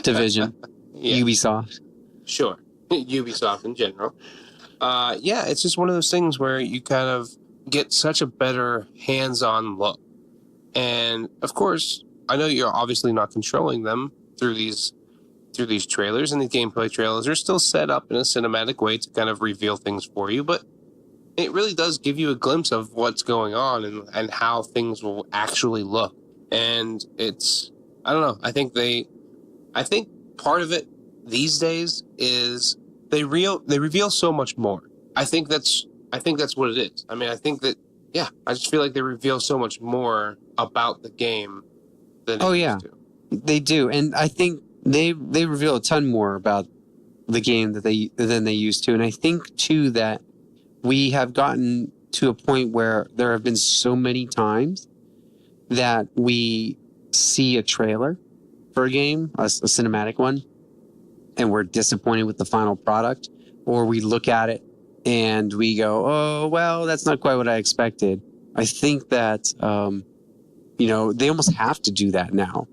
Division. Yeah. Ubisoft. Sure. Ubisoft in general. Yeah, it's just one of those things where you kind of get such a better hands-on look. And of course, I know you're obviously not controlling them through these trailers, and the gameplay trailers are still set up in a cinematic way to kind of reveal things for you, but it really does give you a glimpse of what's going on and how things will actually look. And it's, I don't know, I think part of it these days is they reveal so much more. I think that's what it is. I mean, I think that, yeah, I just feel like they reveal so much more about the game than they used to. They do. And I think they reveal a ton more about the game than they used to. And I think too that we have gotten to a point where there have been so many times that we see a trailer for a game, a cinematic one, and we're disappointed with the final product, or we look at it and we go, oh, well, that's not quite what I expected. I think that, they almost have to do that now.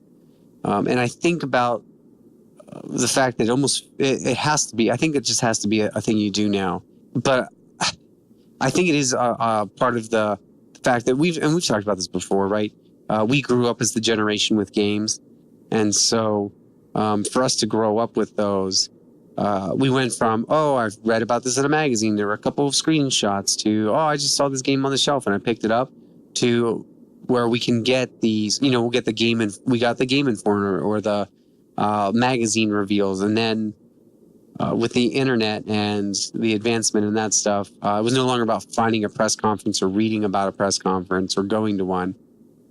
And I think about the fact that it has to be, I think it just has to be a thing you do now. But I think it is a part of the fact that we've talked about this before, right? We grew up as the generation with games. And so for us to grow up with those, we went from, I've read about this in a magazine. There were a couple of screenshots to, I just saw this game on the shelf and I picked it up, to where we can get these, we'll get we got the Game Informer or the magazine reveals. And then with the internet and the advancement and that stuff, it was no longer about finding a press conference or reading about a press conference or going to one.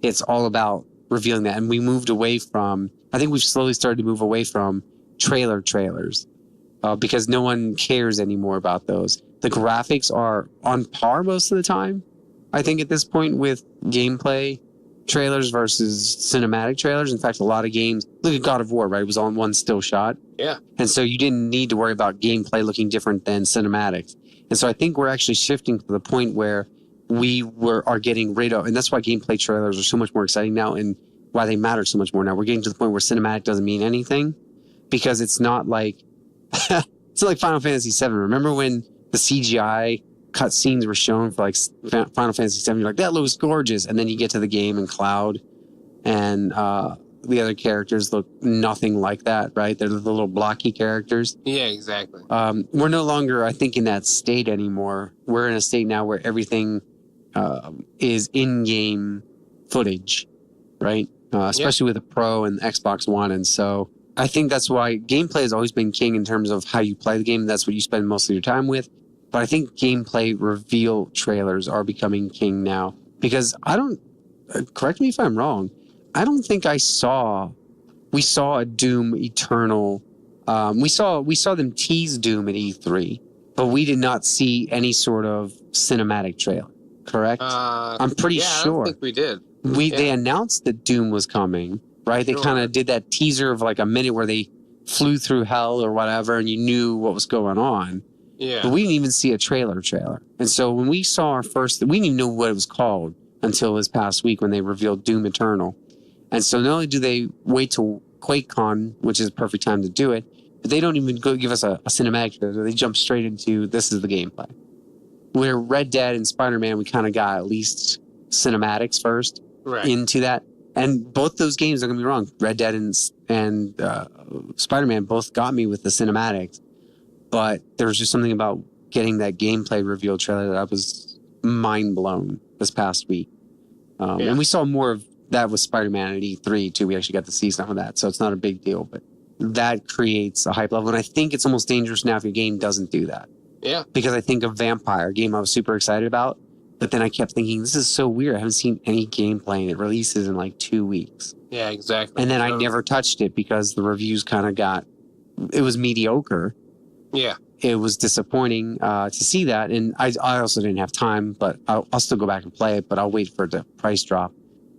It's all about revealing that. And we moved away from, I think we've slowly started to move away from trailers because no one cares anymore about those. The graphics are on par most of the time, I think, at this point, with gameplay trailers versus cinematic trailers. In fact, a lot of games, look at God of War, right? It was on one still shot. Yeah. And so you didn't need to worry about gameplay looking different than cinematics. And so I think we're actually shifting to the point where we are getting rid of, and that's why gameplay trailers are so much more exciting now and why they matter so much more now. We're getting to the point where cinematic doesn't mean anything, because it's not like it's not like Final Fantasy VII. Remember when the CGI cutscenes were shown for like Final Fantasy VII? You're like, that looks gorgeous, and then you get to the game and Cloud and the other characters look nothing like that, right? They're the little blocky characters. Yeah, exactly. We're no longer, I think, in that state anymore. We're in a state now where everything is in-game footage, right? Especially with the Pro and Xbox One. And so I think that's why gameplay has always been king in terms of how you play the game. That's what you spend most of your time with. But I think gameplay reveal trailers are becoming king now, because correct me if I'm wrong, I don't think we saw a Doom Eternal. We saw them tease Doom at E3, but we did not see any sort of cinematic trailer, correct? I'm pretty sure. I don't think we did. They announced that Doom was coming, right? They kind of did that teaser of like a minute where they flew through hell or whatever, and you knew what was going on. Yeah. But we didn't even see a trailer. And so when we saw our first, we didn't even know what it was called until this past week when they revealed Doom Eternal. And so not only do they wait till QuakeCon, which is a perfect time to do it, but they don't even go give us a cinematic trailer. They jump straight into, this is the gameplay. Where Red Dead and Spider-Man, we kind of got at least cinematics first into that. And both those games, don't get me wrong, Red Dead and Spider-Man both got me with the cinematics. But there was just something about getting that gameplay reveal trailer that I was mind blown this past week. And we saw more of that with Spider-Man at E3 too. We actually got to see some of that, so it's not a big deal. But that creates a hype level, and I think it's almost dangerous now if your game doesn't do that. Yeah. Because I think of Vampire, a game I was super excited about, but then I kept thinking, this is so weird. I haven't seen any gameplay, and it releases in like 2 weeks. Yeah, exactly. And then I never touched it because the reviews kind of it was mediocre. Yeah. it was disappointing to see that. And I also didn't have time, but I'll still go back and play it, but I'll wait for the price drop.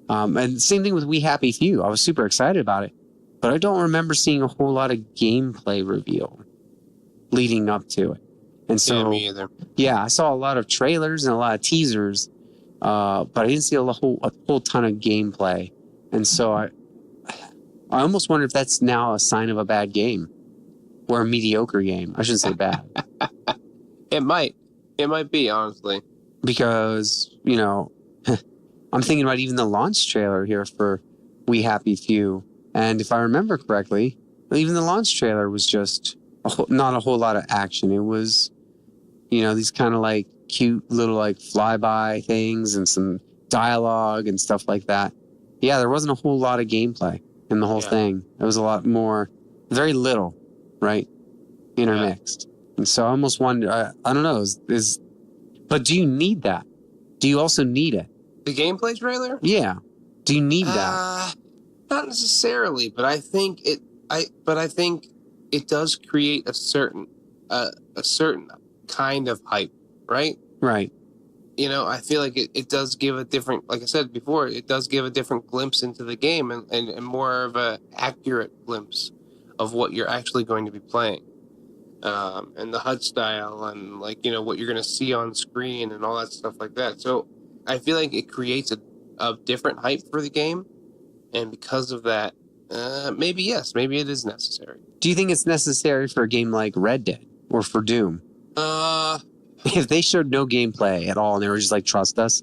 And same thing with We Happy Few. I was super excited about it, but I don't remember seeing a whole lot of gameplay reveal leading up to it. And so, yeah, me either. Yeah, I saw a lot of trailers and a lot of teasers, but I didn't see a whole ton of gameplay. And so I almost wonder if that's now a sign of a bad game or a mediocre game. I shouldn't say bad. It might be, honestly, because I'm thinking about even the launch trailer here for We Happy Few, and if I remember correctly, even the launch trailer was just not a whole lot of action. It was, these kind of like cute little like flyby things and some dialogue and stuff like that. Yeah, there wasn't a whole lot of gameplay in the whole thing. It was a lot more, very little, right? Intermixed. Yeah. And so I almost wonder, I don't know, but do you need that? Do you also need it? The gameplay trailer? Yeah. Do you need that? Not necessarily, but I think it does create a certain kind of hype, right? Right. I feel like it does give a different, like I said before, it does give a different glimpse into the game and more of a accurate glimpse of what you're actually going to be playing. And the HUD style and what you're going to see on screen and all that stuff like that. So I feel like it creates a different hype for the game. And because of that, maybe it is necessary. Do you think it's necessary for a game like Red Dead or for Doom? If they showed no gameplay at all and they were just like, trust us,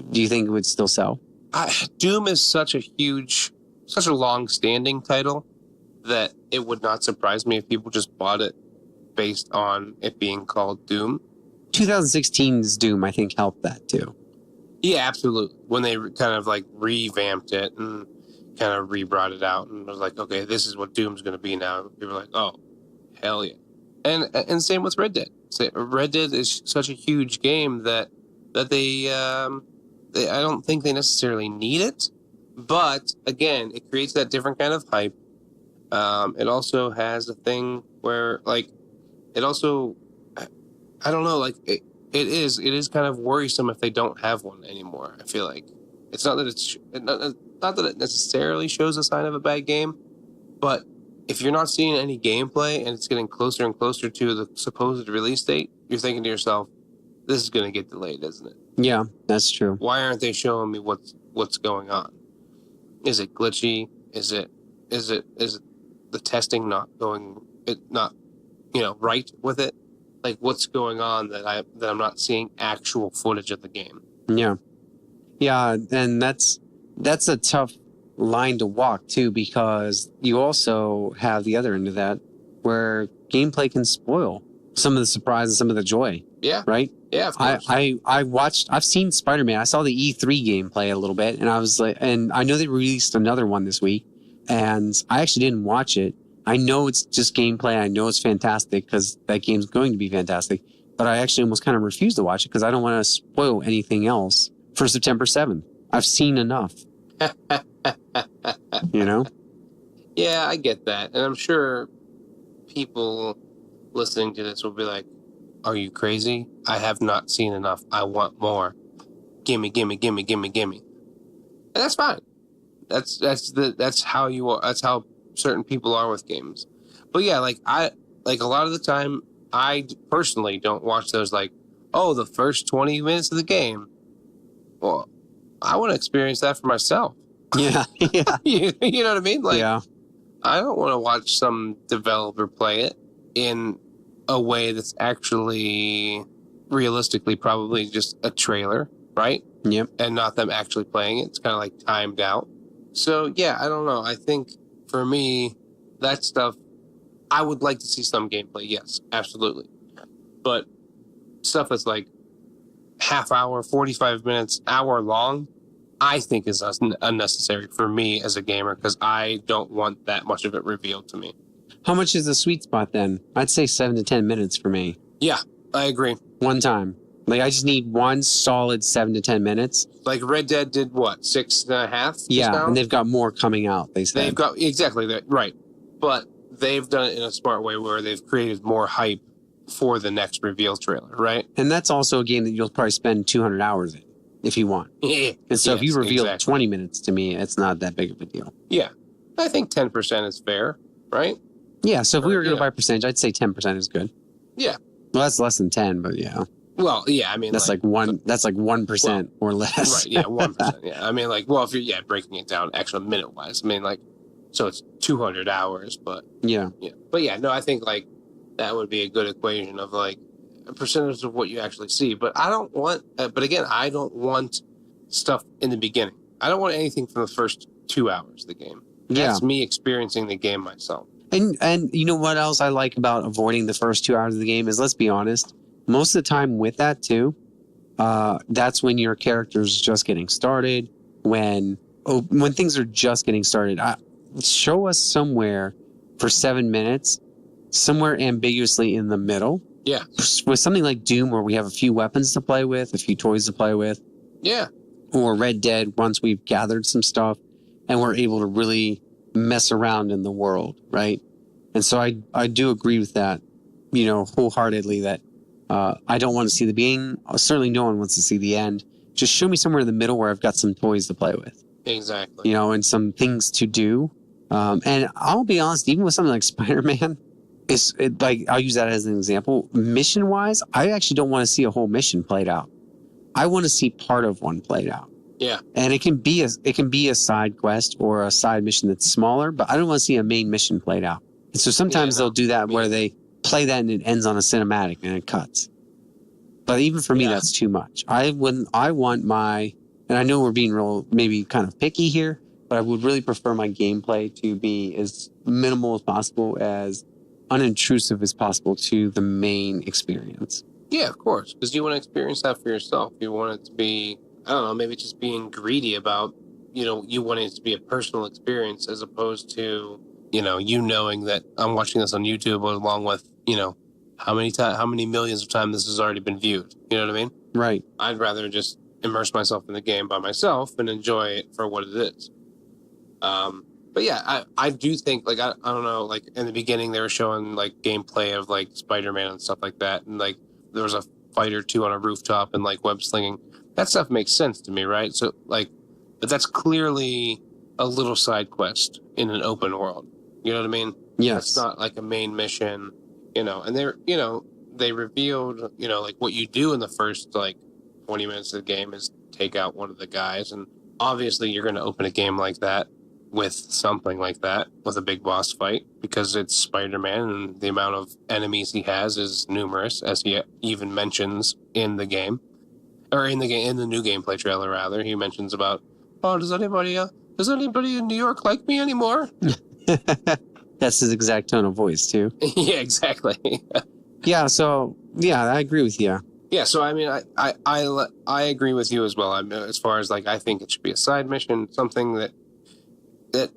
do you think it would still sell? Doom is such a long-standing title that it would not surprise me if people just bought it based on it being called Doom. 2016's Doom, I think, helped that too. Yeah, absolutely. When they kind of like revamped it and kind of re-brought it out and was like, okay, this is what Doom's going to be now. People were like, oh, hell yeah. And same with Red Dead. Red Dead is such a huge game that they I don't think they necessarily need it. But again, it creates that different kind of hype. It also has a thing where it also, I don't know, it is kind of worrisome if they don't have one anymore. I feel like it's not that it necessarily shows a sign of a bad game, but if you're not seeing any gameplay and it's getting closer and closer to the supposed release date, you're thinking to yourself, this is going to get delayed, isn't it? Yeah, that's true. Why aren't they showing me what's going on? Is it glitchy? Is it the testing not right with it? Like, what's going on that I'm not seeing actual footage of the game? Yeah, and that's a tough line to walk too, because you also have the other end of that where gameplay can spoil some of the surprise and some of the joy. Yeah. Right? Yeah, of course. I've seen Spider-Man. I saw the E3 gameplay a little bit, and I was like, and I know they released another one this week, and I actually didn't watch it. I know it's just gameplay. I know it's fantastic because that game's going to be fantastic, but I actually almost kind of refuse to watch it because I don't want to spoil anything else for September 7th. I've seen enough. Yeah, I get that. And I'm sure people listening to this will be like, are you crazy? I have not seen enough. I want more. Gimme. And that's fine. That's how you are. That's how certain people are with games. But yeah, a lot of the time, I personally don't watch those the first 20 minutes of the game. Well, I want to experience that for myself. Yeah. You know what I mean? Yeah. I don't want to watch some developer play it in a way that's actually realistically probably just a trailer, right? Yep. And not them actually playing it. It's kind of like timed out. So yeah, I don't know. I think for me, that stuff, I would like to see some gameplay. Yes, absolutely. But stuff that's like half hour, 45 minutes, hour long, I think is unnecessary for me as a gamer because I don't want that much of it revealed to me. How much is the sweet spot then? I'd say 7 to 10 minutes for me. Yeah, I agree. One time. I just need one solid 7 to 10 minutes. Like Red Dead did what, 6.5? Yeah, and they've got more coming out, they said. They've got, exactly, that, right. But they've done it in a smart way where they've created more hype for the next reveal trailer, right? And that's also a game that you'll probably spend 200 hours in if you want. Yeah. And so if you reveal 20 minutes to me, it's not that big of a deal. Yeah. I think 10% is fair, right? Yeah. So if we were going to buy percentage, I'd say 10% is good. Yeah. Well, that's less than 10, but yeah. Well, yeah, I mean, that's like 1% or less. Right, yeah, 1%. Yeah, I mean, like, well, if you're breaking it down actual minute wise, I mean, like, so it's 200 hours, but yeah, but yeah, no, I think like that would be a good equation of like a percentage of what you actually see. But I don't want, but again, I don't want stuff in the beginning. I don't want anything from the first 2 hours of the game. That's me experiencing the game myself. And you know what else I like about avoiding the first 2 hours of the game is, let's be honest, most of the time with that too, that's when your character's just getting started. When things are just getting started, show us somewhere for 7 minutes, somewhere ambiguously in the middle. Yeah. With something like Doom, where we have a few weapons to play with, a few toys to play with. Yeah. Or Red Dead, once we've gathered some stuff and we're able to really mess around in the world, right? And so I do agree with that, wholeheartedly, that I don't want to see the beginning. Certainly no one wants to see the end. Just show me somewhere in the middle where I've got some toys to play with. Exactly. And some things to do. And I'll be honest, even with something like Spider-Man, I'll use that as an example. Mission-wise, I actually don't want to see a whole mission played out. I want to see part of one played out. Yeah. And it can be a side quest or a side mission that's smaller, but I don't want to see a main mission played out. And so sometimes they'll do that where they play that and it ends on a cinematic and it cuts. But even for me, that's too much. I want and I know we're being maybe kind of picky here, but I would really prefer my gameplay to be as minimal as possible, as unintrusive as possible to the main experience. Yeah, of course. Because you want to experience that for yourself. You want it to be, I don't know, maybe just being greedy about, you wanting it to be a personal experience as opposed to, you knowing that I'm watching this on YouTube along with, how many millions of times this has already been viewed. You know what I mean? Right. I'd rather just immerse myself in the game by myself and enjoy it for what it is. But yeah, I do think, like, I don't know, like in the beginning they were showing like gameplay of like Spider-Man and stuff like that. And like there was a fight or two on a rooftop and like web slinging. That stuff makes sense to me, right? So like, but that's clearly a little side quest in an open world. You know what I mean? Yes. It's not like a main mission, and they revealed, like what you do in the first like 20 minutes of the game is take out one of the guys. And obviously you're going to open a game like that with something like that, with a big boss fight, because it's Spider-Man and the amount of enemies he has is numerous, as he even mentions in the game, or in the new gameplay trailer rather. He mentions about, does anybody in New York like me anymore? That's his exact tone of voice too. Yeah, exactly. Yeah. So yeah, I agree with you. Yeah. So I mean, I agree with you as well. I mean, as far as like, I think it should be a side mission, something that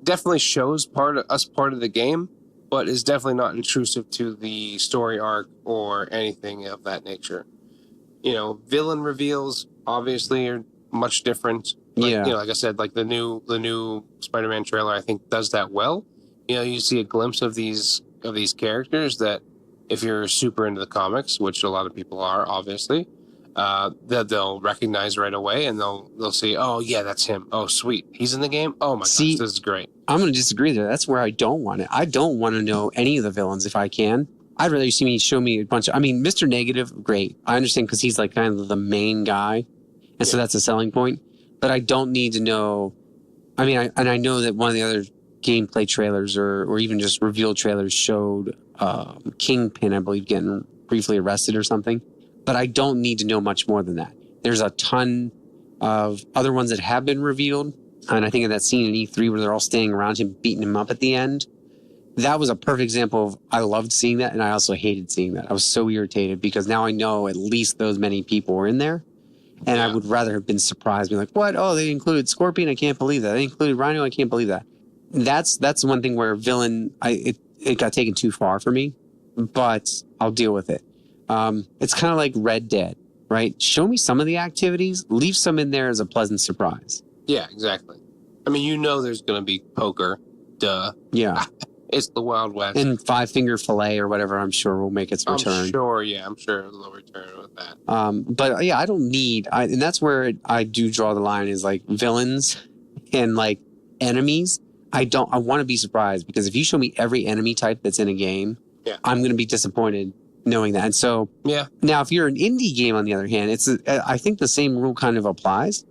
definitely shows part of the game, but is definitely not intrusive to the story arc or anything of that nature. Villain reveals obviously are much different. Like, like I said, like the new Spider-Man trailer, I think does that well. You see a glimpse of these characters that, if you're super into the comics, which a lot of people are, obviously, that they'll recognize right away, and they'll say, "Oh yeah, that's him. Oh sweet, he's in the game. Oh my gosh, this is great." I'm going to disagree there. That's where I don't want it. I don't want to know any of the villains if I can. I'd rather show me a bunch of. I mean, Mr. Negative, great. I understand because he's like kind of the main guy, and so that's a selling point. But I don't need to know. I mean, I know that one of the other gameplay trailers or even just reveal trailers showed Kingpin, I believe, getting briefly arrested or something. But I don't need to know much more than that. There's a ton of other ones that have been revealed. And I think of that scene in E3 where they're all standing around him, beating him up at the end. That was a perfect example of, I loved seeing that, and I also hated seeing that. I was so irritated because now I know at least those many people were in there. And I would rather have been surprised, be like, what? Oh, they included Scorpion? I can't believe that. They included Rhino? I can't believe that. That's one thing where villain, it got taken too far for me, but I'll deal with it. It's kind of like Red Dead, right? Show me some of the activities, leave some in there as a pleasant surprise. Yeah, exactly. I mean, there's going to be poker, duh. Yeah. It's the Wild West. And Five Finger Fillet or whatever, I'm sure will make its return. I'm sure it'll return with that. But yeah, I don't need, and that's where I do draw the line is like villains and like enemies. I want to be surprised because if you show me every enemy type that's in a game, I'm going to be disappointed knowing that. And so now if you're an indie game, on the other hand, I think the same rule kind of applies.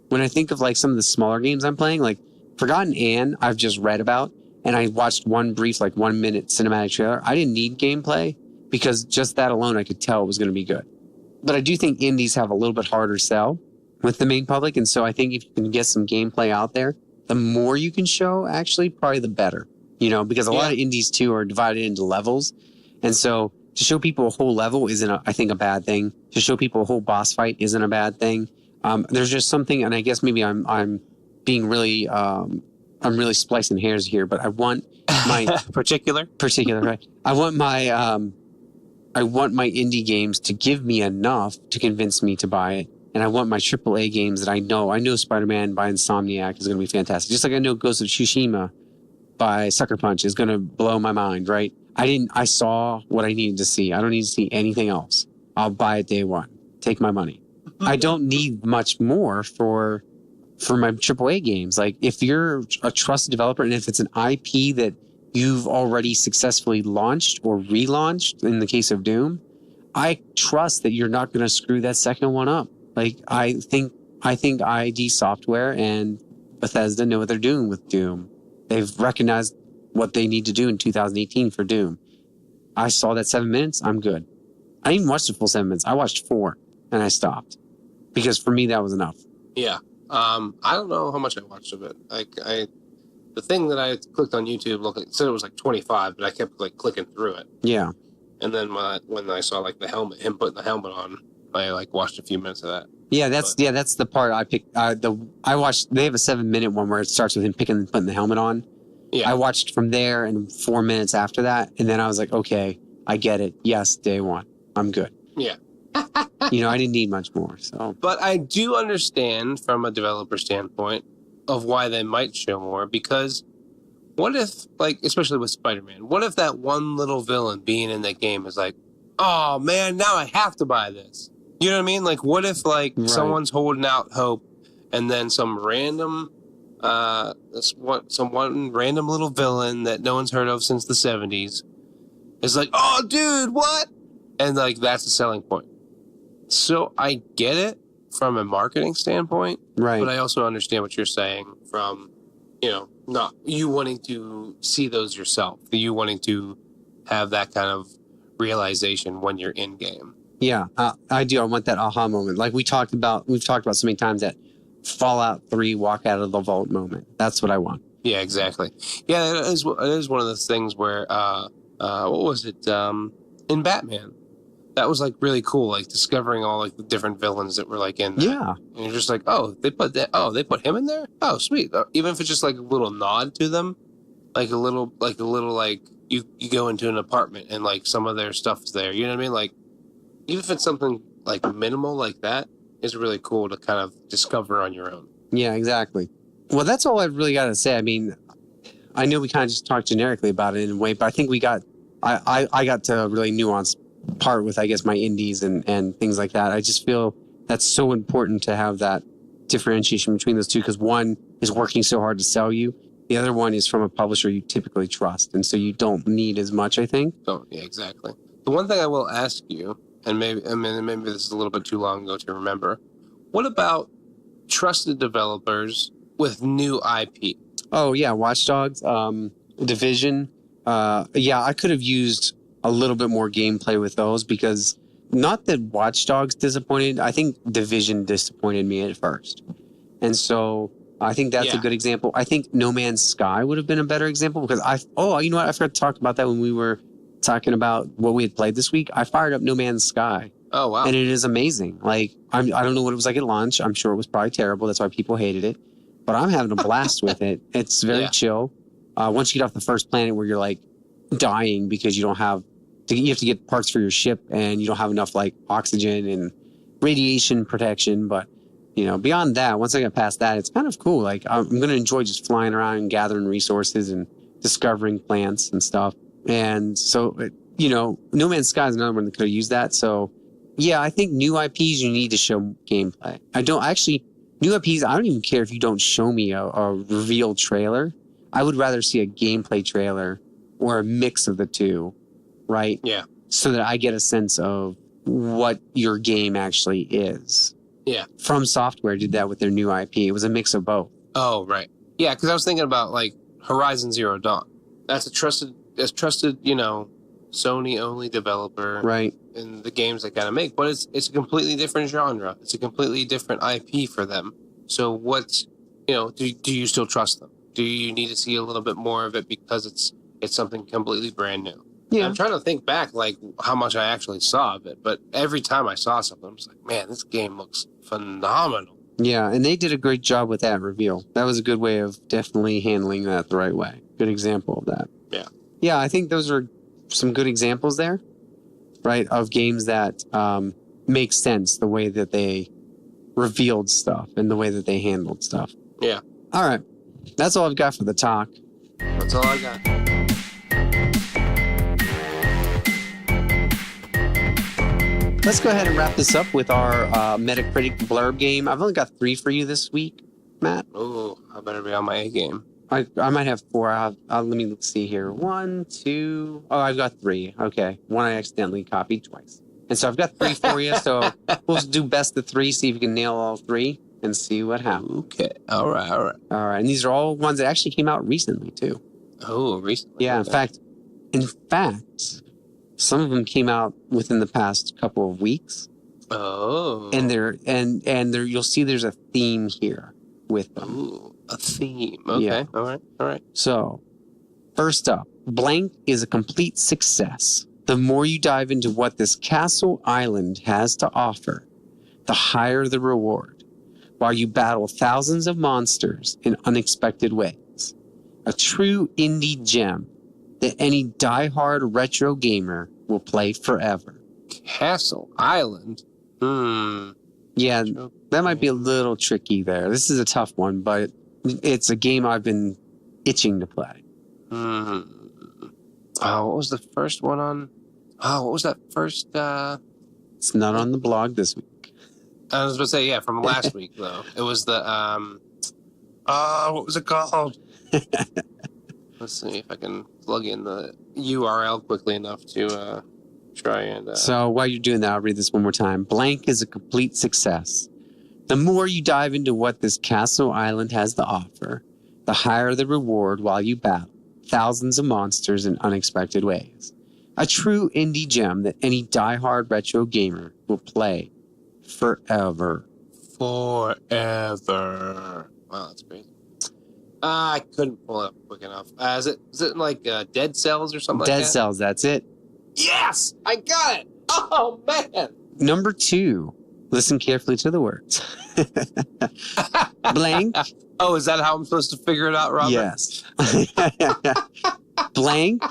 When I think of like some of the smaller games I'm playing, like Forgotten Anne, I've just read about, and I watched one brief, like 1 minute cinematic trailer. I didn't need gameplay because just that alone, I could tell it was going to be good. But I do think indies have a little bit harder sell with the main public. And so I think if you can get some gameplay out there, the more you can show, actually, probably the better, because a lot of indies too are divided into levels. And so to show people a whole level isn't, I think, a bad thing. To show people a whole boss fight isn't a bad thing. There's just something, and I guess maybe I'm being really, I'm really splicing hairs here, but I want my particular, right? I want my indie games to give me enough to convince me to buy it. And I want my AAA games that I know Spider-Man by Insomniac is going to be fantastic. Just like I know Ghost of Tsushima by Sucker Punch is going to blow my mind, right? I saw what I needed to see. I don't need to see anything else. I'll buy it day one. Take my money. I don't need much more for my AAA games. Like if you're a trusted developer and if it's an IP that you've already successfully launched or relaunched in the case of Doom, I trust that you're not going to screw that second one up. Like I think ID Software and Bethesda know what they're doing with Doom. They've recognized what they need to do in 2018 for Doom. I saw that 7 minutes. I'm good. I didn't even watch the full 7 minutes. I watched 4 and I stopped because for me that was enough. Yeah. I don't know how much I watched of it. The thing that I clicked on YouTube it said it was like 25, but I kept like clicking through it. Yeah. And then when I saw like him putting the helmet on, I like watched a few minutes of that. Yeah, that's the part I picked. I watched. They have a 7 minute one where it starts with him putting the helmet on. Yeah. I watched from there and 4 minutes after that, and then I was like, okay, I get it. Yes, day one, I'm good. Yeah. I didn't need much more. So, but I do understand from a developer standpoint of why they might show more, because what if, like, especially with Spider-Man, what if that one little villain being in that game is like, oh man, now I have to buy this. You know what I mean? Like, what if, like, someone's holding out hope and then some random, some random little villain that no one's heard of since the 70s is like, oh, dude, what? And, like, that's the selling point. So I get it from a marketing standpoint, right? But I also understand what you're saying from, not you wanting to see those yourself, you wanting to have that kind of realization when you're in game. Yeah, I do. I want that aha moment. Like we've talked about so many times, that Fallout 3 walk out of the vault moment. That's what I want. Yeah, exactly. Yeah, it is one of those things where, what was it? In Batman, that was like really cool, like discovering all like the different villains that were like in there. Yeah. And you're just like, oh, they put him in there? Oh, sweet. Even if it's just like a little nod to them, like a little you go into an apartment and like some of their stuff is there. You know what I mean? Like, even if it's something like minimal like that, it's really cool to kind of discover on your own. Yeah, exactly. Well, that's all I've really got to say. I mean, I know we kind of just talked generically about it in a way, but I think I got to a really nuanced part with, I guess, my indies and things like that. I just feel that's so important to have that differentiation between those two, because one is working so hard to sell you. The other one is from a publisher you typically trust. And so you don't need as much, I think. Oh, yeah, exactly. The one thing I will ask you, and maybe this is a little bit too long ago to remember, what about trusted developers with new IP? Oh, yeah, Watch Dogs, Division. Yeah, I could have used a little bit more gameplay with those, because not that Watch Dogs disappointed. I think Division disappointed me at first. And so I think that's a good example. I think No Man's Sky would have been a better example, because you know what? I forgot to talk about that when we were talking about what we had played this week. I fired up No Man's Sky. Oh, wow. And it is amazing. Like, I don't know what it was like at launch. I'm sure it was probably terrible. That's why people hated it. But I'm having a blast with it. It's very chill. Once you get off the first planet where you're like dying because you have to get parts for your ship and you don't have enough like oxygen and radiation protection. But, beyond that, once I get past that, it's kind of cool. Like, I'm going to enjoy just flying around and gathering resources and discovering plants and stuff. And so, No Man's Sky is another one that could have used that. So, yeah, I think new IPs, you need to show gameplay. New IPs, I don't even care if you don't show me a revealed trailer. I would rather see a gameplay trailer or a mix of the two, right? Yeah. So that I get a sense of what your game actually is. Yeah. From Software did that with their new IP. It was a mix of both. Oh, right. Yeah, because I was thinking about like Horizon Zero Dawn. That's trusted, Sony-only developer. Right. In the games they kind of make, but it's a completely different genre. It's a completely different IP for them. So do you still trust them? Do you need to see a little bit more of it because it's something completely brand new? Yeah. I'm trying to think back like how much I actually saw of it, but every time I saw something, I was like, man, this game looks phenomenal. Yeah, and they did a great job with that reveal. That was a good way of definitely handling that the right way. Good example of that. Yeah. Yeah, I think those are some good examples there, right, of games that make sense the way that they revealed stuff and the way that they handled stuff. Yeah. All right. That's all I've got for the talk. That's all I got. Let's go ahead and wrap this up with our Metacritic blurb game. I've only got 3 for you this week, Matt. Oh, I better be on my A game. I might have 4. Let me see here. 1, 2. Oh, I've got 3. Okay. 1 I accidentally copied twice. And so I've got 3 for you. So we'll do best of 3, see if you can nail all 3 and see what happens. Okay. All right. And these are all ones that actually came out recently, too. Oh, recently. Yeah. Okay. In fact, some of them came out within the past couple of weeks. Oh. And you'll see there's a theme here with them. Ooh. A theme. Okay. Yeah. All right. So, first up, Blank is a complete success. The more you dive into what this castle island has to offer, the higher the reward, while you battle thousands of monsters in unexpected ways. A true indie gem that any die-hard retro gamer will play forever. Castle Island? Yeah, that might be a little tricky there. This is a tough one, but it's a game I've been itching to play. Oh, what was the first one on? Oh, what was that first? It's not on the blog this week. I was going to say, yeah, from last week, though. It was the, what was it called? Let's see if I can plug in the URL quickly enough to try and... So while you're doing that, I'll read this one more time. Blank is a complete success. The more you dive into what this castle island has to offer, the higher the reward while you battle thousands of monsters in unexpected ways. A true indie gem that any die-hard retro gamer will play forever. Forever. Wow, that's crazy. I couldn't pull it up quick enough. Is it like Dead Cells or something like that? Dead Cells, that's it. Yes! I got it! Oh, man! Number 2. Listen carefully to the words. Blank. Oh, is that how I'm supposed to figure it out, Robert? Yes. Blank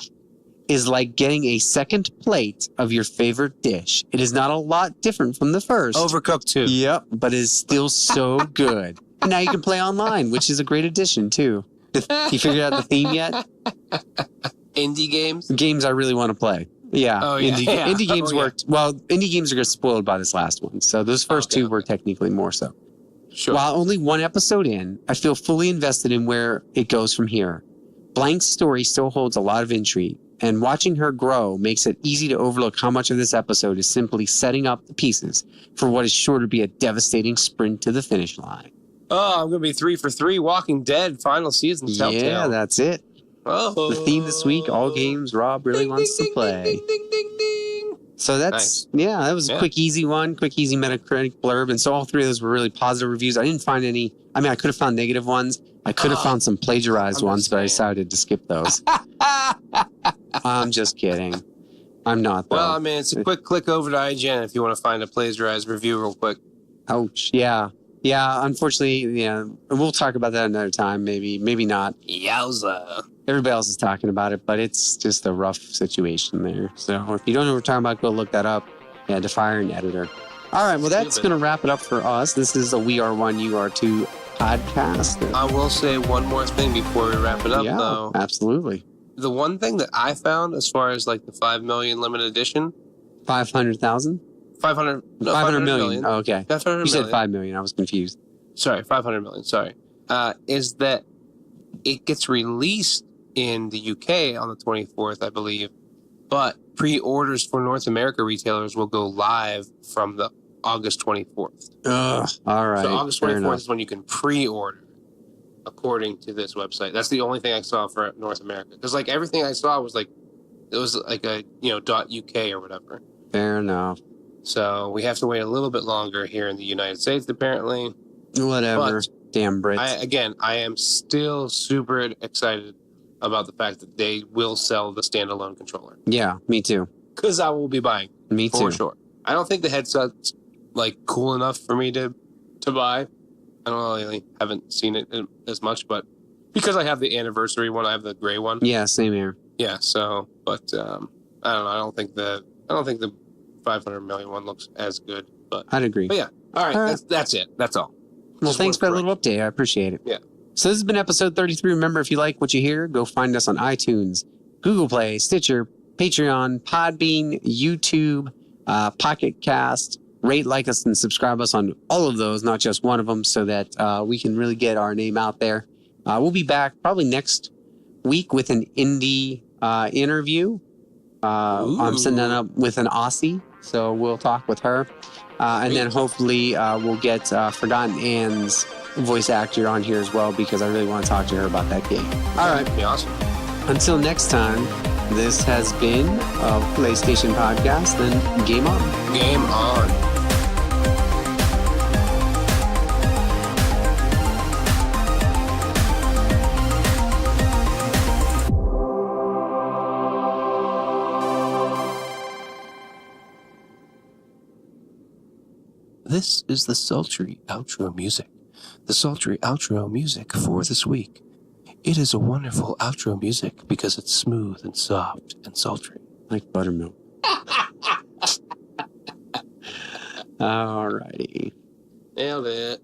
is like getting a second plate of your favorite dish. It is not a lot different from the first. Overcooked 2. Yep, but it is still so good. And now you can play online, which is a great addition, too. You figured out the theme yet? Indie games? Games I really want to play. Yeah. Oh, yeah. Indie games worked. Well, indie games are get spoiled by this last one. So those first 2 were technically more so. Sure. While only 1 episode in, I feel fully invested in where it goes from here. Blank's story still holds a lot of intrigue, and watching her grow makes it easy to overlook how much of this episode is simply setting up the pieces for what is sure to be a devastating sprint to the finish line. Oh, I'm going to be 3 for 3 Walking Dead final season Telltale. Yeah, that's it. Oh. The theme this week, all games Rob really wants to play. Ding, ding, ding, ding. So that's, that was a quick, easy one, quick, easy Metacritic blurb. And so all 3 of those were really positive reviews. I didn't find any, I could have found negative ones. I could have found some plagiarized ones, but I decided to skip those. I'm just kidding. I'm not, though. Well, it's a quick click over to IGN if you want to find a plagiarized review real quick. Ouch. Yeah. Yeah, unfortunately, we'll talk about that another time, maybe not. Yowza. Everybody else is talking about it, but it's just a rough situation there. So if you don't know what we're talking about, go look that up. Yeah, to fire an editor. All right, well, that's going to wrap it up for us. This is a We Are One, You Are Two podcast. I will say one more thing before we wrap it up, though. Absolutely. The one thing that I found as far as like the 5 million limited edition, 500,000? 500 million. Oh, okay. 500 you said 5 million. I was confused. Sorry, 500 million. Sorry. Is that it gets released in the UK on the 24th, I believe, but pre-orders for North America retailers will go live from the August 24th. All right. So August 24th is when you can pre-order, according to this website. That's the only thing I saw for North America. Because like everything I saw was like, it was like a, .uk or whatever. Fair enough. So we have to wait a little bit longer here in the United States, apparently. Whatever. But damn Brits. I am still super excited about the fact that they will sell the standalone controller. Yeah, me too. Because I will be buying. Me too. For sure. I don't think the headset's like cool enough for me to buy. I don't really haven't seen it as much, but because I have the anniversary one, I have the gray one. Yeah, same here. Yeah, so but I don't know. I don't think the 500 million one looks as good, but I'd agree. But yeah, all right. That's it. That's all. Well, thanks for a little update. I appreciate it. Yeah. So this has been episode 33. Remember, if you like what you hear, go find us on iTunes, Google Play, Stitcher, Patreon, Podbean, YouTube, Pocket Cast. Rate, like us, and subscribe us on all of those, not just one of them, so that we can really get our name out there. We'll be back probably next week with an indie interview. I'm setting that up with an Aussie, so we'll talk with her. And then hopefully we'll get Forgotten Anne's voice actor on here as well, because I really want to talk to her about that game. All right. That'd be awesome. Until next time, this has been a PlayStation Podcast, and game on. Game on. This is the sultry outro music. The sultry outro music for this week. It is a wonderful outro music because it's smooth and soft and sultry. Like buttermilk. All righty. Nailed it.